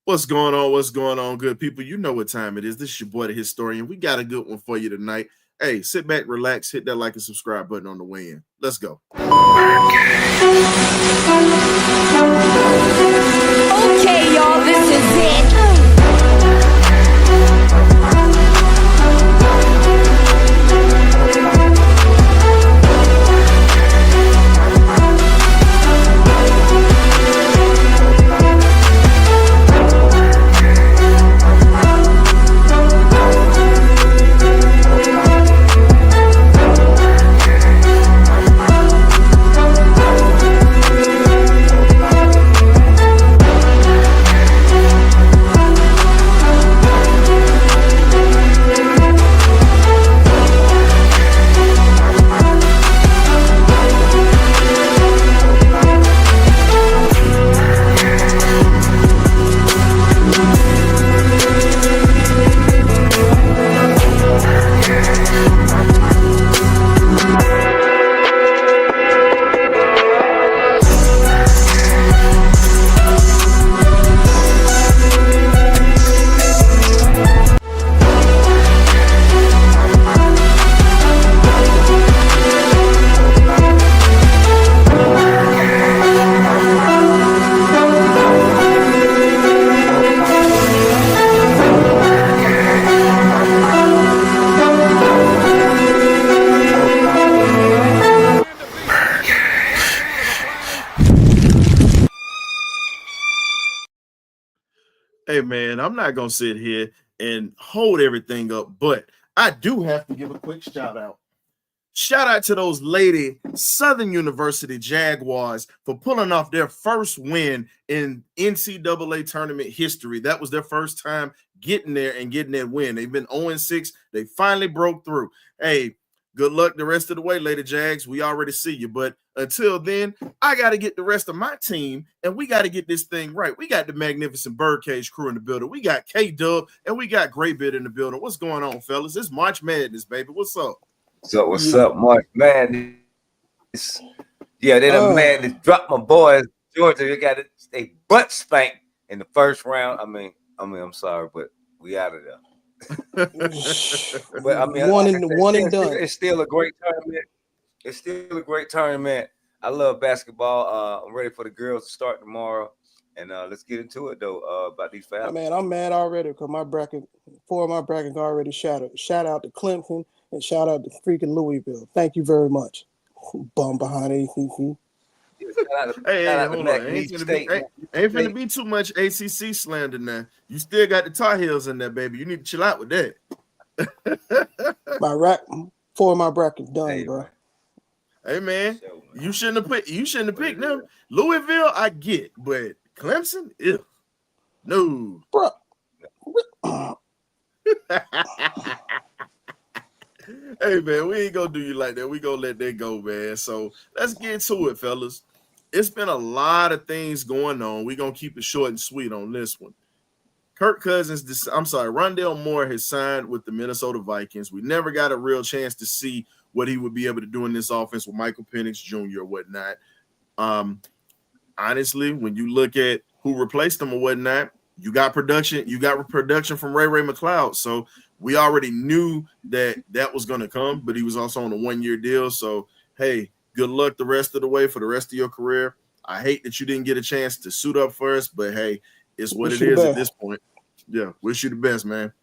What's going on? What's going on, good people? You know what time it is. This is your boy, the Historian. We got a good one for you tonight. Hey, sit back, relax, hit that like and subscribe button on the way in. Let's go. Okay, y'all, this is it. Hey, man, I'm not going to sit here and hold everything up, but I do have to give a quick shout out. Shout out to those Lady Southern University Jaguars for pulling off their first win in NCAA tournament history. That was their first time getting there and getting that win. They've been 0-6. They finally broke through. Hey, good luck the rest of the way, Lady Jags. We already see you. But until then, I got to get the rest of my team, and we got to get this thing right. We got the magnificent BirdCage crew in the building. We got K-Dub, and we got Graybeard in the building. What's going on, fellas? It's March Madness, baby. What's up? So what's up, Mark? Man, yeah, they done madness. Dropped my boys, Georgia. They got it. They butt spanked in the first round. I mean, I'm sorry, but we out of there. But I mean, one and done. It's still a great tournament. It's still a great tournament. I love basketball. I'm ready for the girls to start tomorrow, and let's get into it though. About these Falcons. Man, I'm mad already because four of my brackets already shattered. Shout out to Clemson. And shout out to freaking Louisville. Thank you very much. Bum behind ACC. Hey, hold on. Ain't finna be too much ACC slander now. You still got the Tar Heels in there, baby. You need to chill out with that. Four of my brackets done, hey, bro. Hey, man, you shouldn't have picked them. Louisville, I get, but Clemson, ew. No, bro. Hey, man, we ain't gonna do you like that. We gonna let that go, man. So let's get to it, fellas. It's been a lot of things going on. We're gonna keep it short and sweet on this one. Ronadle Moore has signed with the Minnesota Vikings. We never got a real chance to see what he would be able to do in this offense with Michael Penix Jr. or whatnot. Honestly, when you look at who replaced him or whatnot, you got production. You got production from Ray McLeod. So we already knew that was going to come, but he was also on a 1-year deal. So, hey, good luck the rest of the way for the rest of your career. I hate that you didn't get a chance to suit up for us, but, hey, it's what it is at this point. Yeah, wish you the best, man.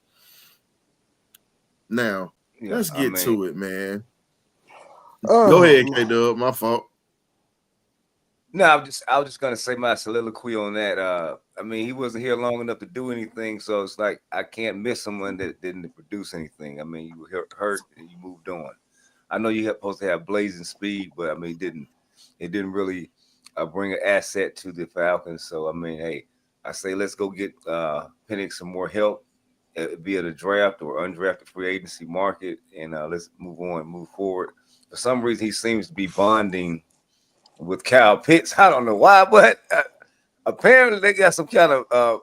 Now, let's get to it, man. Go ahead, K-Dub. My fault. No, I was just gonna say my soliloquy on that. I mean, he wasn't here long enough to do anything, so it's like I can't miss someone that didn't produce anything. I mean, you were hurt and you moved on. I know you're supposed to have blazing speed, but I mean, it didn't really bring an asset to the Falcons. So I mean, hey, I say let's go get Penix some more help via the draft or undrafted free agency market, and let's move forward. For some reason, he seems to be bonding with Kyle Pitts. I don't know why, but apparently they got some kind of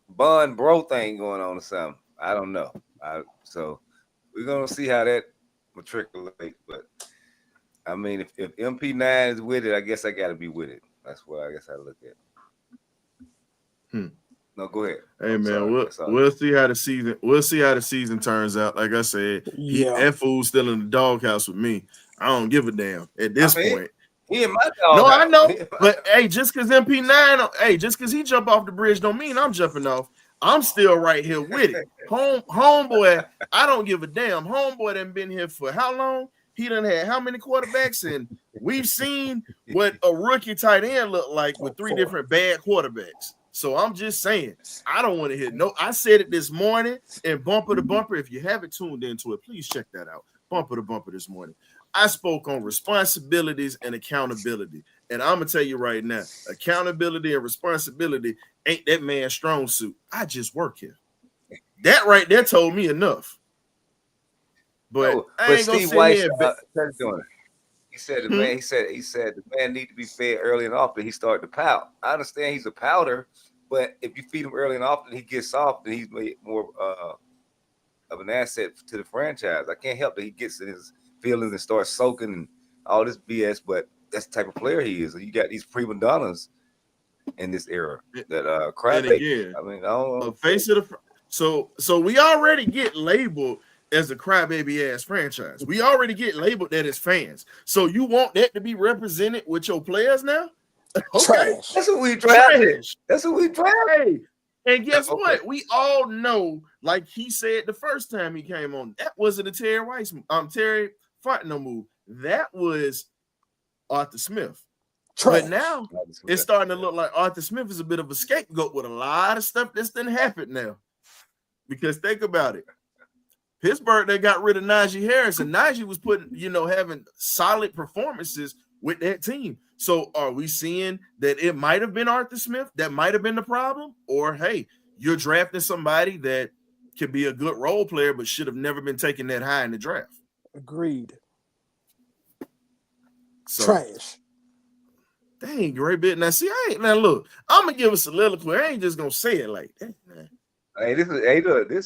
bond bro thing going on or something. I don't know. So we're gonna see how that matriculate. But I mean, if MP9 is with it, I guess I got to be with it. That's what I guess I look at. No, go ahead. Hey I'm man, sorry. we'll see how the season turns out. Like I said, Yeah. that fool's still in the doghouse with me. I don't give a damn at this point. He in my No, I doghouse. know, but hey, just because MP9, just because he jump off the bridge don't mean I'm jumping off. I'm still right here with it. Homeboy, I don't give a damn. Homeboy done been here for how long? He done had how many quarterbacks? And we've seen what a rookie tight end look like with 3 different bad quarterbacks. So I'm just saying, I don't want to hear no. I said it this morning and bumper to bumper. If you haven't tuned into it, please check that out. Bumper to bumper this morning. I spoke on responsibilities and accountability. And I'm going to tell you right now, accountability and responsibility ain't that man's strong suit. I just work here. That right there told me enough. But I ain't Steve gonna Weiss, doing it. He said the man. He said the man need to be fed early and often. He started to pout. I understand he's a pouter, but if you feed him early and often, he gets soft and he's made more of an asset to the franchise. I can't help that he gets in his feelings and starts soaking and all this BS. But that's the type of player he is. And you got these prima donnas in this era that crybaby. I mean, I don't know. Face of the so we already get labeled as a crybaby ass franchise. We already get labeled that as fans. So you want that to be represented with your players now? Okay. Trash. That's what we drafted. That's what we drafted. Hey, and guess what? We all know, like he said the first time he came on, that wasn't a Terry Fontenot move. That was Arthur Smith. Trash. But now it's starting to look like Arthur Smith is a bit of a scapegoat with a lot of stuff that's done happened now. Because think about it. Pittsburgh, they got rid of Najee Harris, and Najee was having solid performances with that team. So are we seeing that it might have been Arthur Smith that might have been the problem? Or, hey, you're drafting somebody that can be a good role player but should have never been taken that high in the draft? Agreed. So, trash. Dang, great bit. Now, see, look, I'm going to give a soliloquy. I ain't just going to say it like that. Hey, this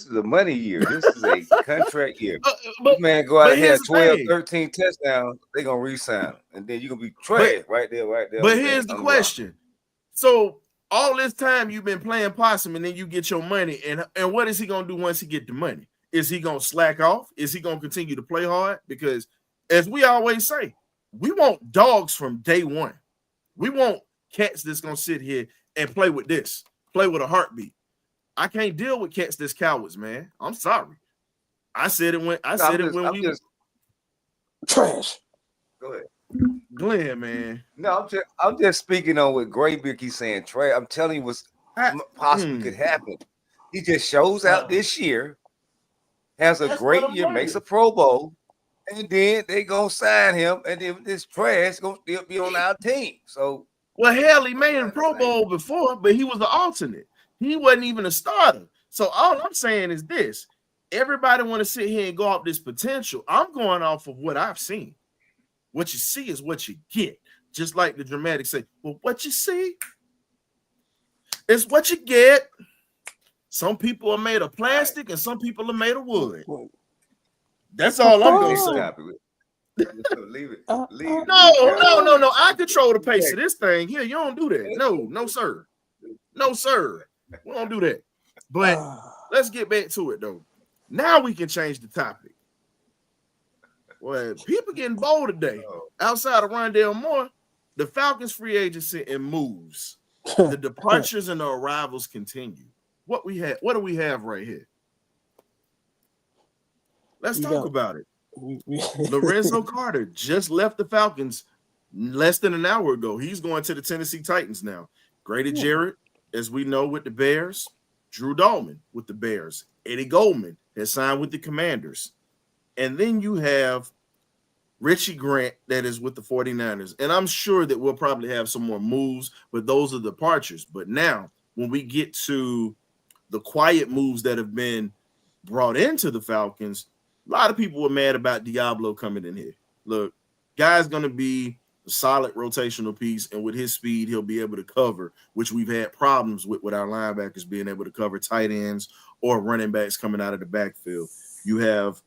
is a money year. This is a contract year. But man, go out here 12, 13 touchdowns. They're going to re-sign him. And then you're going to be trash right there. But here's the question. So all this time you've been playing possum and then you get your money. And what is he going to do once he get the money? Is he going to slack off? Is he going to continue to play hard? Because as we always say, we want dogs from day one. We want cats that's going to sit here and play with a heartbeat. I can't deal with cats that's cowards, man. I'm sorry. I said it when we trash. Go ahead. Glenn, man. No, I'm just speaking on what Graybeard keeps saying. Trey, I'm telling you what's possibly could happen. He just shows out this year, has a great year, makes a Pro Bowl, and then they gonna sign him, and then this trash gonna still be on our team. So, well, hell, he made a Pro Bowl before, but he was the alternate. He wasn't even a starter. So all I'm saying is this. Everybody want to sit here and go off this potential. I'm going off of what I've seen. What you see is what you get. Just like the dramatics say, well, what you see is what you get. Some people are made of plastic and some people are made of wood. That's all I'm going to say. Leave it. No. I control the pace of this thing. Here, you don't do that. No, sir. No, sir. We don't do that. But let's get back to it, though. Now we can change the topic. Well, people getting bold today. Outside of Ronadle Moore, the Falcons free agency and moves. The departures and the arrivals continue. What do we have right here? Let's talk about it. Lorenzo Carter just left the Falcons less than an hour ago. He's going to the Tennessee Titans now. Grady Jarrett, as we know, with the Bears. Drew Dahlman with the Bears. Eddie Goldman has signed with the Commanders. And then you have Richie Grant that is with the 49ers. And I'm sure that we'll probably have some more moves, but those are departures. But now, when we get to the quiet moves that have been brought into the Falcons, a lot of people were mad about Diablo coming in here. Look, guy's going to be a solid rotational piece, and with his speed, he'll be able to cover, which we've had problems with our linebackers being able to cover tight ends or running backs coming out of the backfield. You have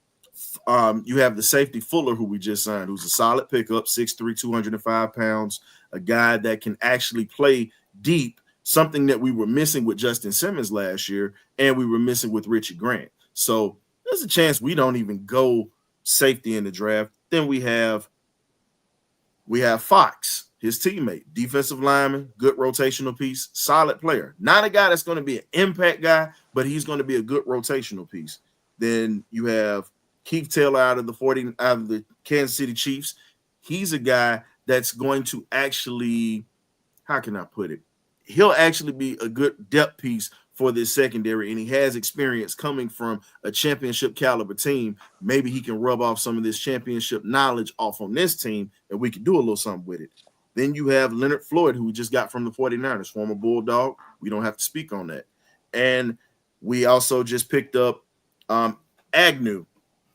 the safety Fuller, who we just signed, who's a solid pickup, 6'3", 205 pounds, a guy that can actually play deep, something that we were missing with Justin Simmons last year, and we were missing with Richie Grant. So there's a chance we don't even go safety in the draft. Then we have Fox, his teammate, defensive lineman, good rotational piece, solid player. Not a guy that's going to be an impact guy, but he's going to be a good rotational piece. Then you have Keith Taylor out of the Kansas City Chiefs. He's a guy that's going to actually, how can I put it? He'll actually be a good depth piece for this secondary, and he has experience coming from a championship caliber team. Maybe he can rub off some of this championship knowledge off on this team, and we can do a little something with it. Then you have Leonard Floyd, who we just got from the 49ers, former Bulldog. We don't have to speak on that. And we also just picked up Agnew,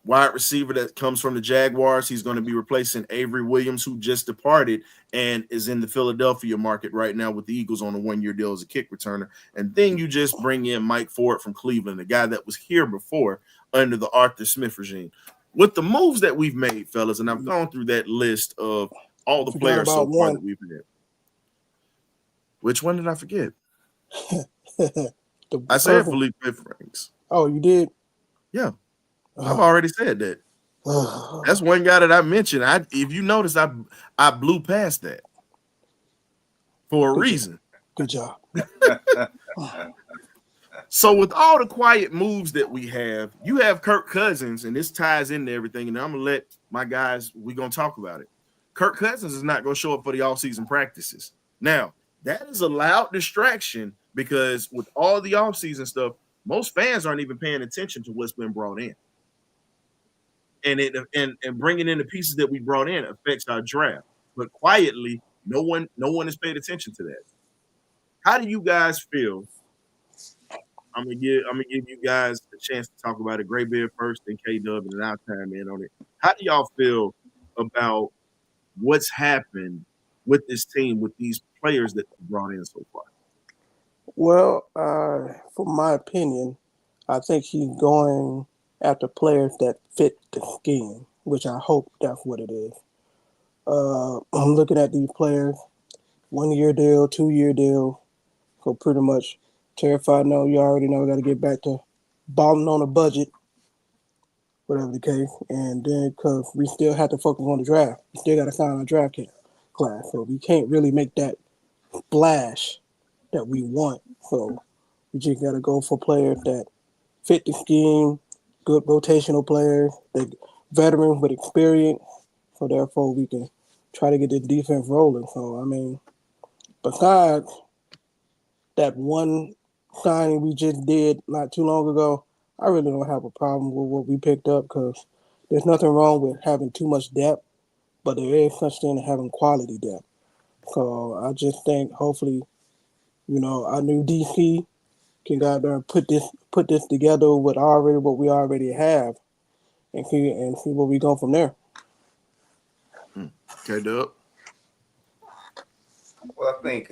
wide receiver that comes from the Jaguars. He's going to be replacing Avery Williams, who just departed and is in the Philadelphia market right now with the Eagles on a one-year deal as a kick returner. And then you just bring in Mike Ford from Cleveland, the guy that was here before under the Arthur Smith regime. With the moves that we've made, fellas, and I've gone through that list of all the players so far that we've had. Which one did I forget? I said Felipe Franks. Oh, you did? Yeah. I've already said that. That's one guy that I mentioned. If you notice, I blew past that for a reason. Good job. So with all the quiet moves that we have, you have Kirk Cousins, and this ties into everything, and I'm going to let my guys, we're going to talk about it. Kirk Cousins is not going to show up for the offseason practices. Now, that is a loud distraction because with all the offseason stuff, most fans aren't even paying attention to what's been brought in. And bringing in the pieces that we brought in affects our draft. But quietly, no one has paid attention to that. How do you guys feel? I'm gonna give you guys a chance to talk about it. Graybeard first, then K-Dub, and then I'll chime in on it. How do y'all feel about what's happened with this team, with these players that we brought in so far? Well, from my opinion, I think he's going after players that fit the scheme, which I hope that's what it is. I'm looking at these players, 1-year deal, 2-year deal, so pretty much terrified. No, you already know, got to get back to balling on a budget, whatever the case. And then because we still have to focus on the draft, we still got to find our draft class, so we can't really make that splash that we want. So we just got to go for players that fit the scheme, good rotational players, the veterans with experience. So therefore, we can try to get the defense rolling. So I mean, besides that one signing we just did not too long ago, I really don't have a problem with what we picked up because there's nothing wrong with having too much depth, but there is such thing as having quality depth. So I just think hopefully, our new DC can go out there and put this together with what we already have, and see where we go from there. Okay, Dub. Well, I think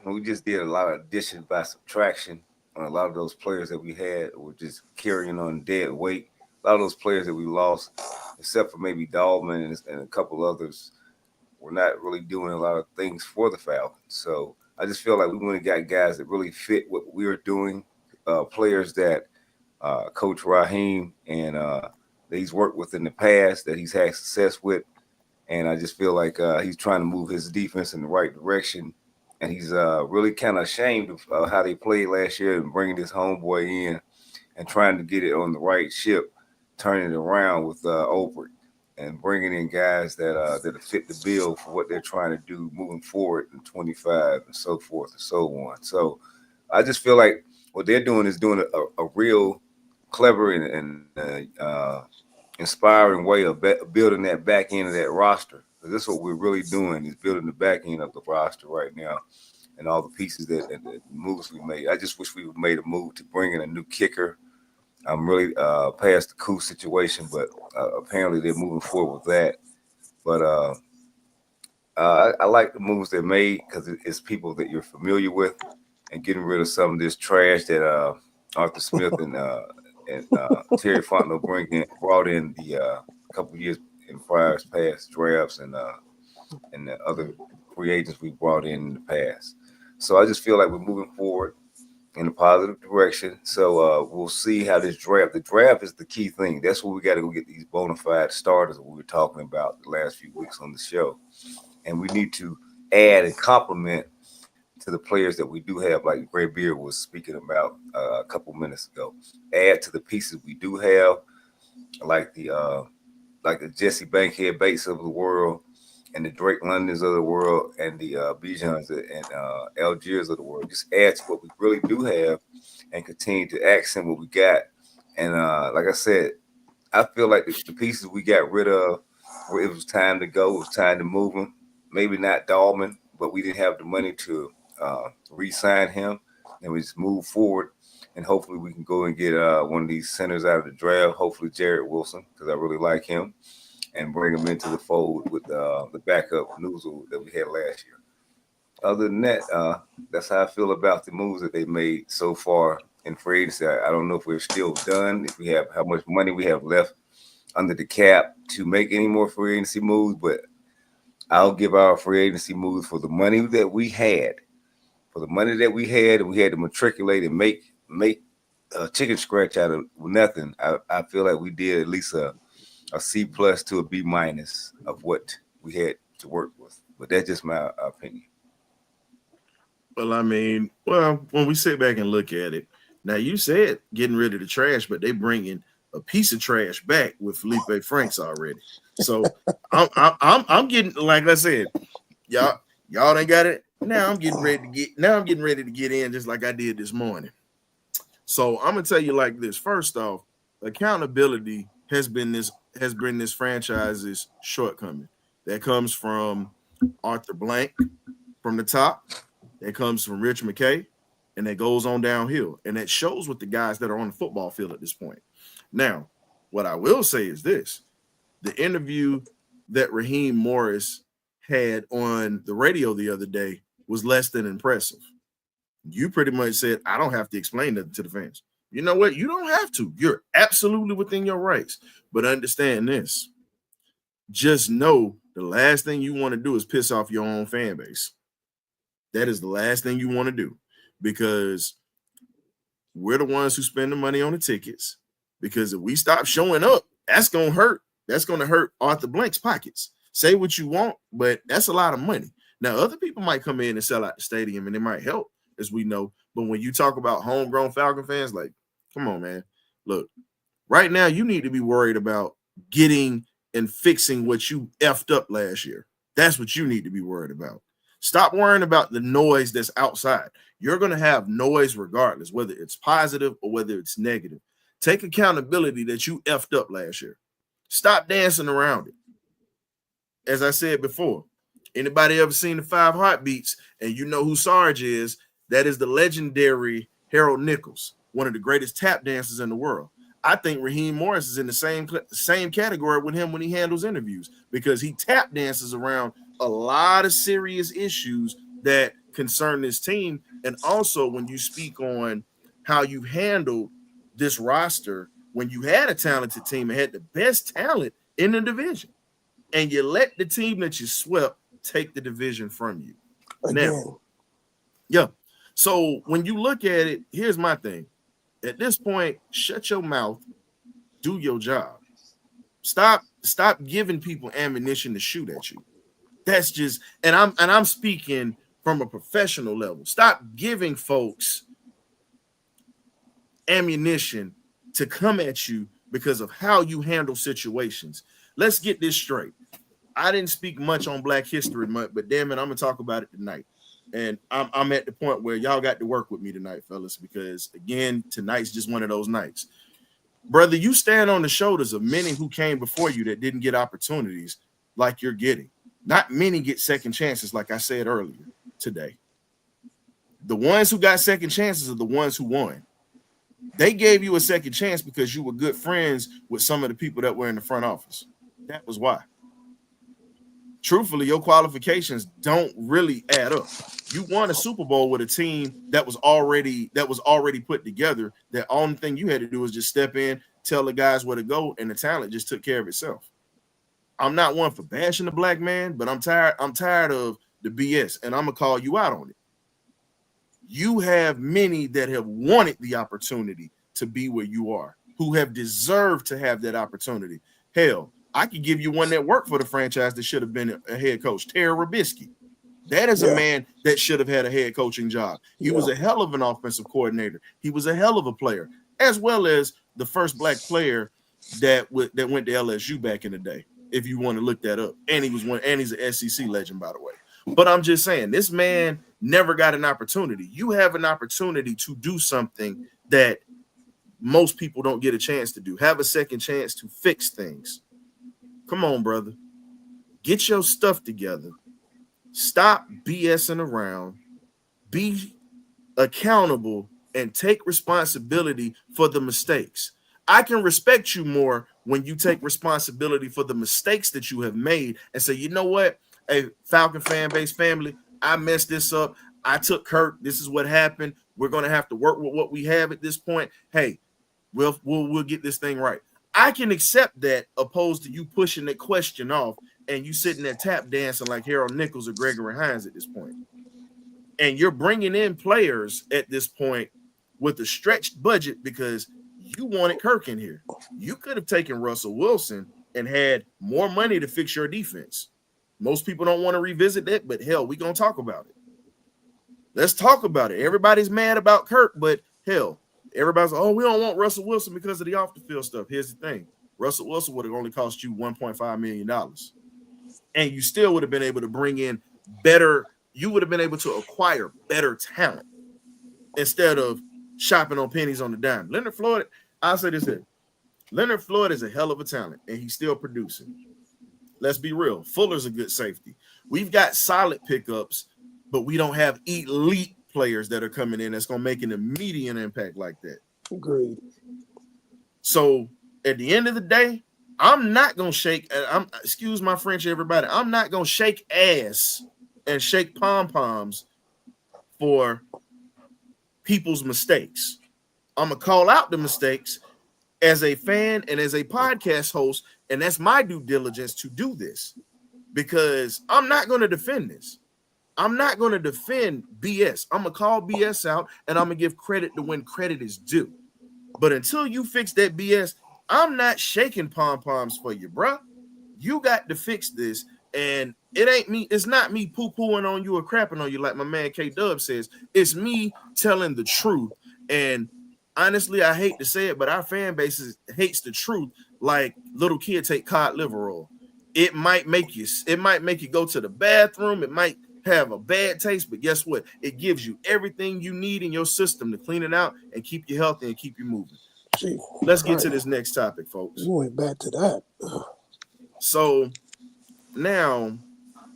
we just did a lot of addition by subtraction on a lot of those players that we had were just carrying on dead weight. A lot of those players that we lost, except for maybe Dahlman and a couple others, were not really doing a lot of things for the Falcons. So I just feel like we went and got guys that really fit what we were doing, players that Coach Raheem and that he's worked with in the past, that he's had success with. And I just feel like he's trying to move his defense in the right direction. And he's really kind of ashamed of how they played last year and bringing this homeboy in and trying to get it on the right ship, turning it around with Oprah and bringing in guys that fit the bill for what they're trying to do moving forward in 25 and so forth and so on. So I just feel like what they're doing is doing a real clever and inspiring way of building that back end of that roster. So this is what we're really doing, is building the back end of the roster right now and all the pieces that moves we made. I just wish we made a move to bring in a new kicker. I'm really past the coup situation, but apparently they're moving forward with that. But I like the moves they made because it's people that you're familiar with and getting rid of some of this trash that Arthur Smith and Terry Fontenot brought in the couple years in past drafts and the other free agents we brought in the past. So I just feel like we're moving forward in a positive direction. So we'll see how this draft. The draft is the key thing. That's where we got to go get these bona fide starters that we were talking about the last few weeks on the show, and we need to add and complement to the players that we do have, like Gray Beard was speaking about a couple minutes ago. Add to the pieces we do have, like the Jesse Bankhead Bates of the world, and the Drake Londons of the world, and the Bijans and Algiers of the world. Just add to what we really do have, and continue to accent what we got. And like I said, I feel like the pieces we got rid of, where it was time to go, it was time to move them. Maybe not Dahlman, but we didn't have the money to re-sign him, and we just move forward. And hopefully we can go and get one of these centers out of the draft. Hopefully Jared Wilson, because I really like him, and bring him into the fold with the backup Noozle that we had last year. Other than that, that's how I feel about the moves that they made so far in free agency. I don't know if we're still done, if we have how much money we have left under the cap to make any more free agency moves, but I'll give our free agency moves for the money that we had. For the money that we had, and we had to matriculate and make a chicken scratch out of nothing. I feel like we did at least a C plus to a B minus of what we had to work with. But that's just my opinion. Well, I mean, when we sit back and look at it, now you said getting rid of the trash, but they bringing a piece of trash back with Felipe Franks already. So I'm getting, like I said, y'all ain't got it. Now I'm getting ready to get in just like I did this morning. So I'm gonna tell you like this. First off, accountability has been this franchise's shortcoming. That comes from Arthur Blank from the top. That comes from Rich McKay, and that goes on downhill. And that shows with the guys that are on the football field at this point. Now, what I will say is this: the interview that Raheem Morris had on the radio the other day was less than impressive. You pretty much said, I don't have to explain that to the fans. You know what? You don't have to. You're absolutely within your rights. But understand this. Just know the last thing you want to do is piss off your own fan base. That is the last thing you want to do, because we're the ones who spend the money on the tickets. Because if we stop showing up, that's going to hurt. That's going to hurt Arthur Blank's pockets. Say what you want, but that's a lot of money. Now, other people might come in and sell out the stadium, and it might help, as we know. But when you talk about homegrown Falcon fans, like, come on, man. Look, right now you need to be worried about getting and fixing what you effed up last year. That's what you need to be worried about. Stop worrying about the noise that's outside. You're going to have noise regardless, whether it's positive or whether it's negative. Take accountability that you effed up last year. Stop dancing around it. As I said before, anybody ever seen the 5 Heartbeats and you know who Sarge is? That is the legendary Harold Nichols, one of the greatest tap dancers in the world. I think Raheem Morris is in the same category with him when he handles interviews, because he tap dances around a lot of serious issues that concern this team. And also when you speak on how you handled this roster when you had a talented team and had the best talent in the division, and you let the team that you swept take the division from you. Again. Now, yeah. So when you look at it, here's my thing. At this point, shut your mouth, do your job. Stop giving people ammunition to shoot at you. That's just, and I'm speaking from a professional level. Stop giving folks ammunition to come at you because of how you handle situations. Let's get this straight. I didn't speak much on Black History Month, but damn it, I'm gonna talk about it tonight. And I'm at the point where y'all got to work with me tonight, fellas, because again, tonight's just one of those nights. Brother, you stand on the shoulders of many who came before you that didn't get opportunities like you're getting. Not many get second chances, like I said earlier today. The ones who got second chances are the ones who won. They gave you a second chance because you were good friends with some of the people that were in the front office. That was why. Truthfully, your qualifications don't really add up. You won a Super Bowl with a team that was already put together. The only thing you had to do was just step in, tell the guys where to go, and the talent just took care of itself. I'm not one for bashing the black man, but I'm tired of the BS, and I'm gonna call you out on it. You have many that have wanted the opportunity to be where you are, who have deserved to have that opportunity. Hell, I could give you one that worked for the franchise that should have been a head coach, Terry Robisky. That is a man that should have had a head coaching job. He was a hell of an offensive coordinator. He was a hell of a player, as well as the first black player that went to LSU back in the day, if you want to look that up. And he's an SEC legend, by the way. But I'm just saying, this man never got an opportunity. You have an opportunity to do something that most people don't get a chance to do. Have a second chance to fix things. Come on, brother. Get your stuff together. Stop BSing around. Be accountable and take responsibility for the mistakes. I can respect you more when you take responsibility for the mistakes that you have made and say, you know what? Hey, Falcon fan base family, I messed this up. I took Kirk. This is what happened. We're going to have to work with what we have at this point. Hey, we'll get this thing right. I can accept that, opposed to you pushing that question off and you sitting there tap dancing like Harold Nichols or Gregory Hines at this point. And you're bringing in players at this point with a stretched budget because you wanted Kirk in here. You could have taken Russell Wilson and had more money to fix your defense. Most people don't want to revisit that, but hell, we're going to talk about it. Let's talk about it. Everybody's mad about Kirk, but hell, everybody's like, oh, we don't want Russell Wilson because of the off-the-field stuff. Here's the thing. Russell Wilson would have only cost you $1.5 million. And you still would have been able to bring in better – you would have been able to acquire better talent instead of shopping on pennies on the dime. Leonard Floyd, I'll say this here. Leonard Floyd is a hell of a talent, and he's still producing. Let's be real. Fuller's a good safety. We've got solid pickups, but we don't have elite players that are coming in that's going to make an immediate impact like that. Agreed. So at the end of the day, I'm not going to shake. Excuse my French, everybody. I'm not going to shake ass and shake pom-poms for people's mistakes. I'm going to call out the mistakes as a fan and as a podcast host, and that's my due diligence to do this because I'm not going to defend this. I'm not going to defend BS. I'm going to call BS out, and I'm going to give credit to when credit is due. But until you fix that BS, I'm not shaking pom-poms for you, bro. You got to fix this, and it ain't me. It's not me poo-pooing on you or crapping on you like my man K-Dub says. It's me telling the truth. And honestly, I hate to say it, but our fan base hates the truth like little kids hate cod liver oil. It might make you go to the bathroom. It might have a bad taste, but guess what? It gives you everything you need in your system to clean it out and keep you healthy and keep you moving. Gee, let's get to this next topic, folks. You went back to that. So now,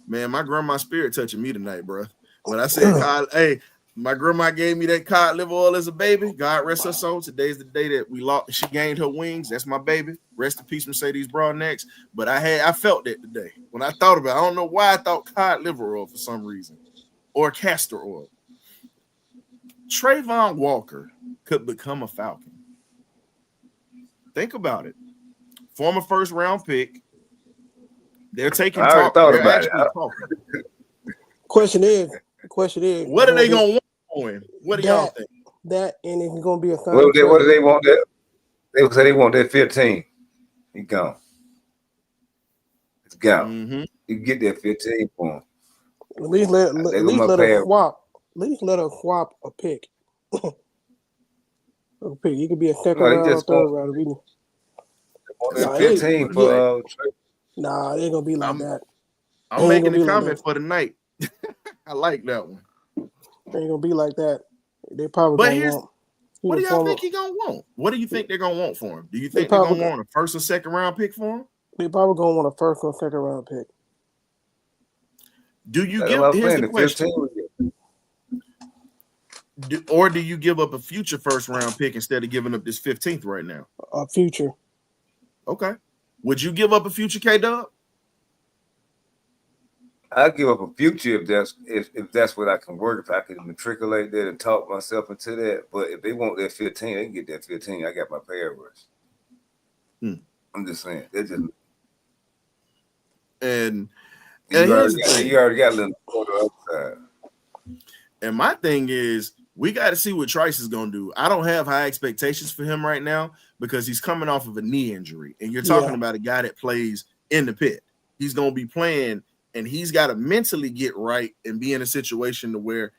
man, my grandma's spirit touching me tonight, bro. When I said, God, hey, my grandma gave me that cod liver oil as a baby. God rest her soul. Today's the day that we lost. She gained her wings. That's my baby. Rest in peace, Mercedes Broadnecks. But I felt that today when I thought about it. I don't know why I thought cod liver oil for some reason, or castor oil. Travon Walker could become a Falcon. Think about it. Former first round pick. They're taking I already thought about it. Question is, what are they going to want for him? What do y'all think? That and it's going to be a what do they want? That they say they want that 15. He gone. It's gone. Mm-hmm. You can get that 15 for him. At least let her swap. At least let her swap a pick. A pick. He could be a second round or third round. Nah, 15 for nah, it ain't gonna be like that. I'm making a comment for the night. I like that one. It ain't gonna be like that. They probably. But here's what do y'all think he gonna want? What do you think they're gonna want for him? Do you think they're gonna want a first or second round pick for him? They probably gonna want a first or second round pick. Do you give? Here's the question. Or do you give up a future first round pick instead of giving up this 15th right now? A future. Okay. Would you give up a future, K-Dub? I'll give up a future if that's what I can work. If I can matriculate that and talk myself into that. But if they want that 15, they can get that 15. I got my pay rush. I'm just saying. They're just and you already got a little quarter upside. And my thing is, we got to see what Trice is going to do. I don't have high expectations for him right now because he's coming off of a knee injury. And you're talking about a guy that plays in the pit. He's going to be playing, and he's got to mentally get right and be in a situation to where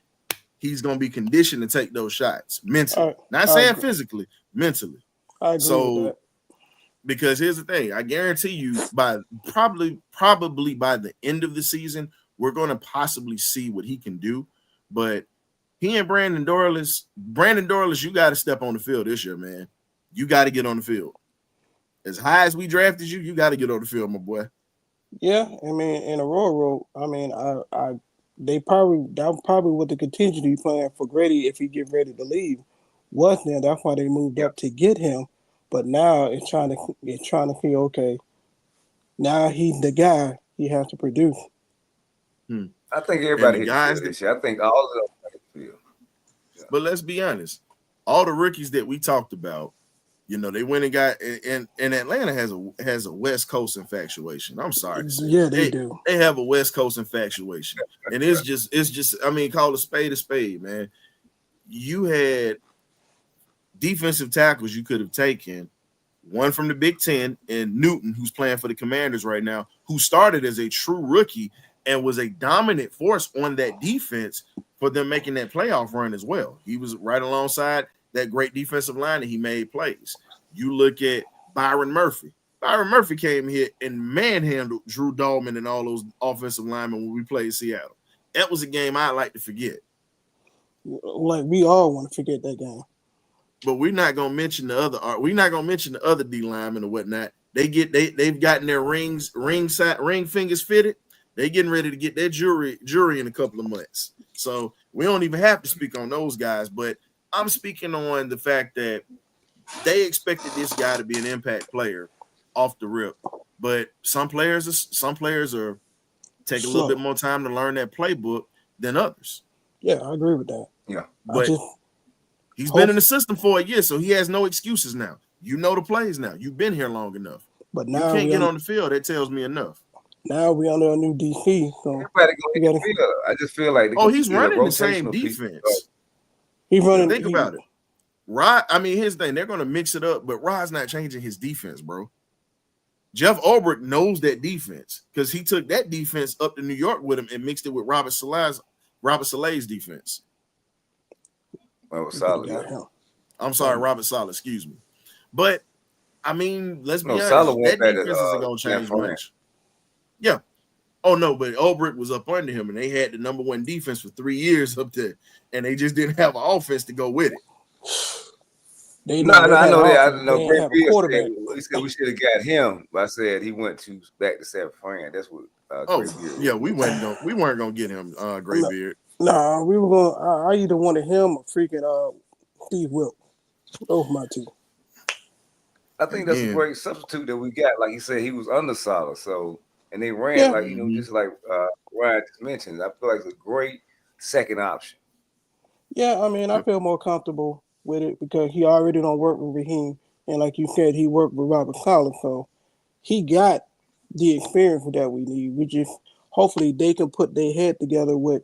he's going to be conditioned to take those shots mentally. Not saying physically, mentally. I agree with that. Because here's the thing, I guarantee you by probably by the end of the season, we're going to possibly see what he can do. But he and Brandon Dorlus, you got to step on the field this year, man. You got to get on the field. As high as we drafted you, you got to get on the field, my boy. Yeah, I mean, in a role, I mean, that probably what the contingency plan for Grady if he get ready to leave was there. That's why they moved up to get him. But now it's trying to feel okay. Now he's the guy. He has to produce. I think everybody guys this year. I think all of them feel. Yeah. But let's be honest. All the rookies that we talked about, you know, they went and got and Atlanta has a West Coast infatuation. I'm sorry to say. Yeah, they do. They have a West Coast infatuation. And it's just I mean, call a spade, man. You had defensive tackles you could have taken, one from the Big Ten and Newton, who's playing for the Commanders right now, who started as a true rookie and was a dominant force on that defense for them making that playoff run as well. He was right alongside that great defensive line and he made plays. You look at Byron Murphy. Byron Murphy came here and manhandled Drew Dahlman and all those offensive linemen when we played Seattle. That was a game I'd like to forget. Like we all want to forget that game. But we're not gonna mention the other. We're not gonna mention the other D linemen or whatnot. They've gotten their ring fingers fitted. They getting ready to get their jury in a couple of months. So we don't even have to speak on those guys. But I'm speaking on the fact that they expected this guy to be an impact player off the rip. But some players are taking a little bit more time to learn that playbook than others. Yeah, I agree with that. Yeah, but he's been in the system for a year, so he has no excuses now. You know the plays now. You've been here long enough. But now you can't get on the field. That tells me enough. Now we're under a new DC. So I just feel like he's running the same defense. He's running. Think about it. Rod, I mean, here's the thing. They're going to mix it up, but Rod's not changing his defense, bro. Jeff Ulbrich knows that defense because he took that defense up to New York with him and mixed it with Robert Saleh's defense. Well, solid. I'm sorry, Robert Saleh, excuse me. But I mean, let's be honest, that defense isn't gonna change much. Yeah. Oh no, but Ulbrich was up under him, and they had the number one defense for 3 years up there, and they just didn't have an offense to go with it. I know that. I know. He said we should have got him, but I said he went back to San Fran. That's what. We weren't gonna get him, Graybeard. Nah, we were going. I either wanted him or freaking Steve Wilk. Those my two. I think that's a great substitute that we got. Like you said, he was under Saleh, and they ran just like Ryan just mentioned. I feel like it's a great second option. Yeah, I mean, I feel more comfortable with it because he already don't work with Raheem, and like you said, he worked with Robert Saleh, so he got the experience that we need. We just hopefully they can put their head together with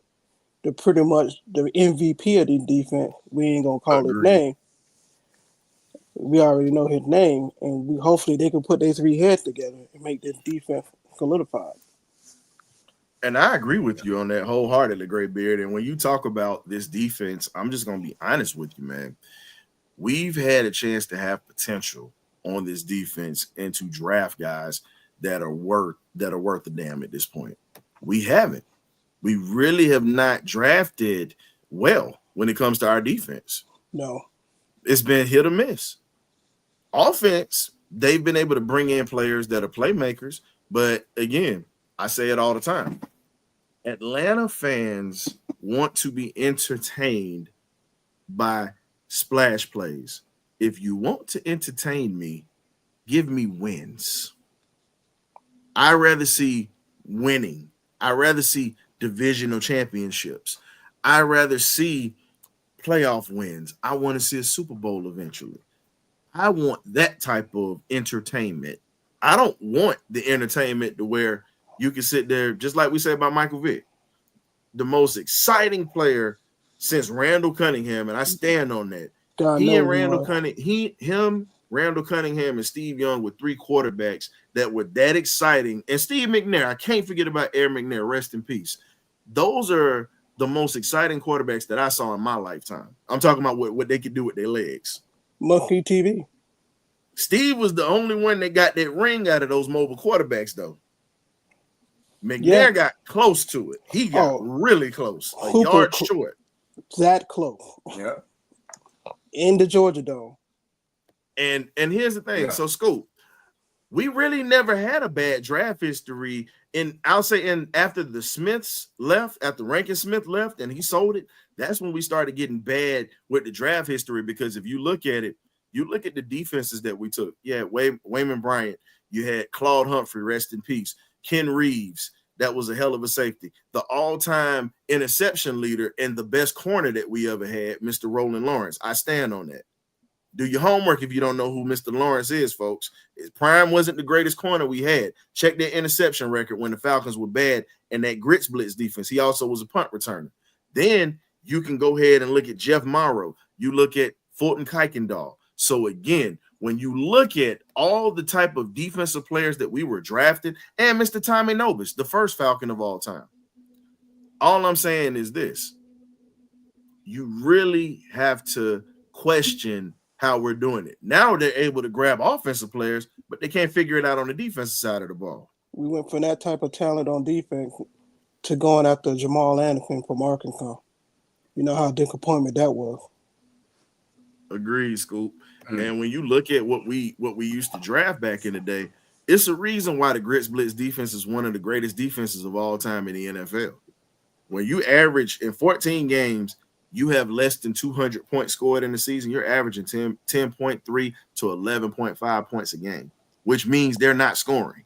pretty much the MVP of the defense. We ain't gonna call his name. We already know his name, and hopefully they can put their three heads together and make this defense solidified. And I agree with you on that wholeheartedly, Graybeard. And when you talk about this defense, I'm just gonna be honest with you, man. We've had a chance to have potential on this defense and to draft guys that are worth a damn at this point. We haven't. We really have not drafted well when it comes to our defense. No. It's been hit or miss. Offense, they've been able to bring in players that are playmakers, but again, I say it all the time. Atlanta fans want to be entertained by splash plays. If you want to entertain me, give me wins. I'd rather see winning. I'd rather see divisional championships. I'd rather see playoff wins. I want to see a Super Bowl eventually. I want that type of entertainment. I don't want the entertainment to where you can sit there, just like we said about Michael Vick, the most exciting player since Randall Cunningham, and I stand on that. God He and knows Randall why. Cunningham, Randall Cunningham, and Steve Young were three quarterbacks that were that exciting. And Steve McNair, I can't forget about Air McNair. Rest in peace. Those are the most exciting quarterbacks that I saw in my lifetime. I'm talking about what they could do with their legs. Monkey TV. Steve was the only one that got that ring out of those mobile quarterbacks, though. McNair Yeah. got close to it. He got really close, a yard short. That close. Yeah. In the Georgia Dome. And here's the thing. Yeah. So, Scoop, we really never had a bad draft history. And I'll say, after the Smiths left, after Rankin Smith left and he sold it, that's when we started getting bad with the draft history. Because if you look at it, you look at the defenses that we took. You had Wayman Bryant. You had Claude Humphrey, rest in peace. Ken Reeves, that was a hell of a safety. The all-time interception leader and the best corner that we ever had, Mr. Roland Lawrence. I stand on that. Do your homework if you don't know who Mr. Lawrence is, folks. Prime wasn't the greatest corner we had. Check their interception record when the Falcons were bad and that grits blitz defense. He also was a punt returner. Then you can go ahead and look at Jeff Morrow. You look at Fulton Kuykendall. So again, when you look at all the type of defensive players that we were drafted, and Mr. Tommy Nobis, the first Falcon of all time, all I'm saying is this. You really have to question how we're doing it. Now they're able to grab offensive players, but they can't figure it out on the defensive side of the ball. We went from that type of talent on defense to going after Jamal Anderson from Arkansas. You know how disappointment that was. Agreed, Scoop. And when you look at what we used to draft back in the day, it's a reason why the grits blitz defense is one of the greatest defenses of all time in the NFL. When you average in 14 games, you have less than 200 points scored in the season. You're averaging 10.3 to 11.5 points a game, which means they're not scoring.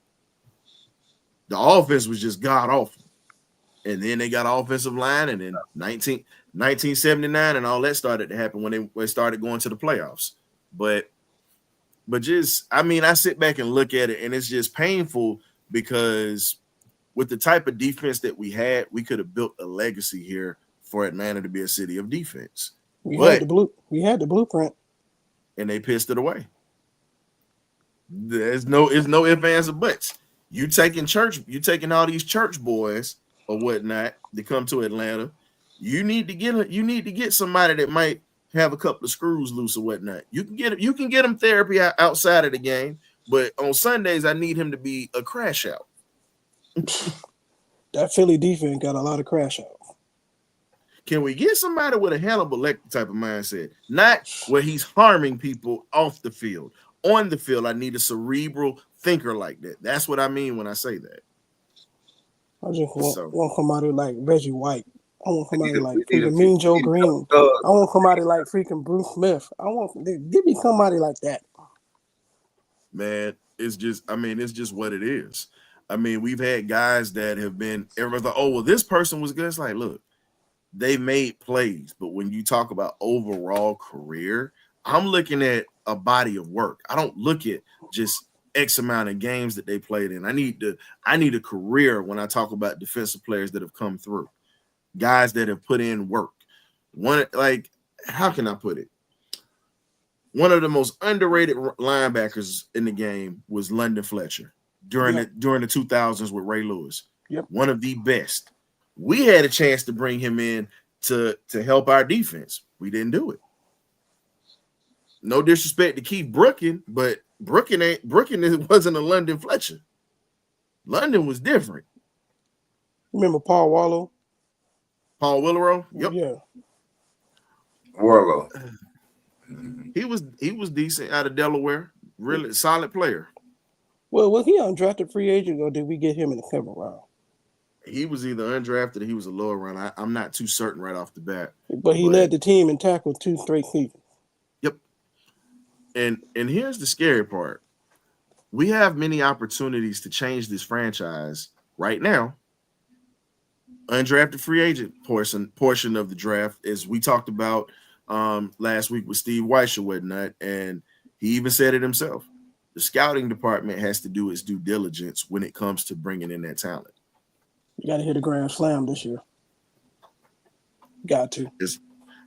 The offense was just god awful. And then they got offensive line, and then 1979 and all that started to happen when they started going to the playoffs. But just, I mean, I sit back and look at it, and it's just painful because with the type of defense that we had, we could have built a legacy here for Atlanta to be a city of defense. We had the blueprint, and they pissed it away. It's no ifs, ands, or buts. You taking all these church boys or whatnot to come to Atlanta. You need to get somebody that might have a couple of screws loose or whatnot. You can get him therapy outside of the game, but on Sundays I need him to be a crash out. That Philly defense got a lot of crash outs. Can we get somebody with a Hannibal Lecter type of mindset? Not where he's harming people off the field. On the field, I need a cerebral thinker like that. That's what I mean when I say that. I just want somebody like Reggie White. I want somebody like freaking Mean Joe Green. I want somebody like freaking Bruce Smith. Give me somebody like that. Man, it's just what it is. I mean, we've had guys that have been, everyone's like, oh, well, this person was good. It's like, look, they made plays, but when you talk about overall career, I'm looking at a body of work. I don't look at just X amount of games that they played in. I need a career when I talk about defensive players that have come through, guys that have put in work. How can I put it? One of the most underrated linebackers in the game was London Fletcher during the 2000s with Ray Lewis. Yep. One of the best. We had a chance to bring him in to help our defense. We didn't do it. No disrespect to Keith Brookin, but Brookin wasn't a London Fletcher. London was different. Remember Paul Wallow? Paul Willerow? Yep. Yeah. Warlow. He was decent out of Delaware. Really solid player. Well, was he undrafted free agent or did we get him in the 7th round? He was either undrafted or he was a lower round. I'm not too certain right off the bat. But he led the team in tackle 2 straight seasons. Yep. And here's the scary part. We have many opportunities to change this franchise right now. Undrafted free agent portion of the draft, as we talked about last week with Steve Weiss or whatnot, and he even said it himself. The scouting department has to do its due diligence when it comes to bringing in that talent. You got to hit a grand slam this year. Got to.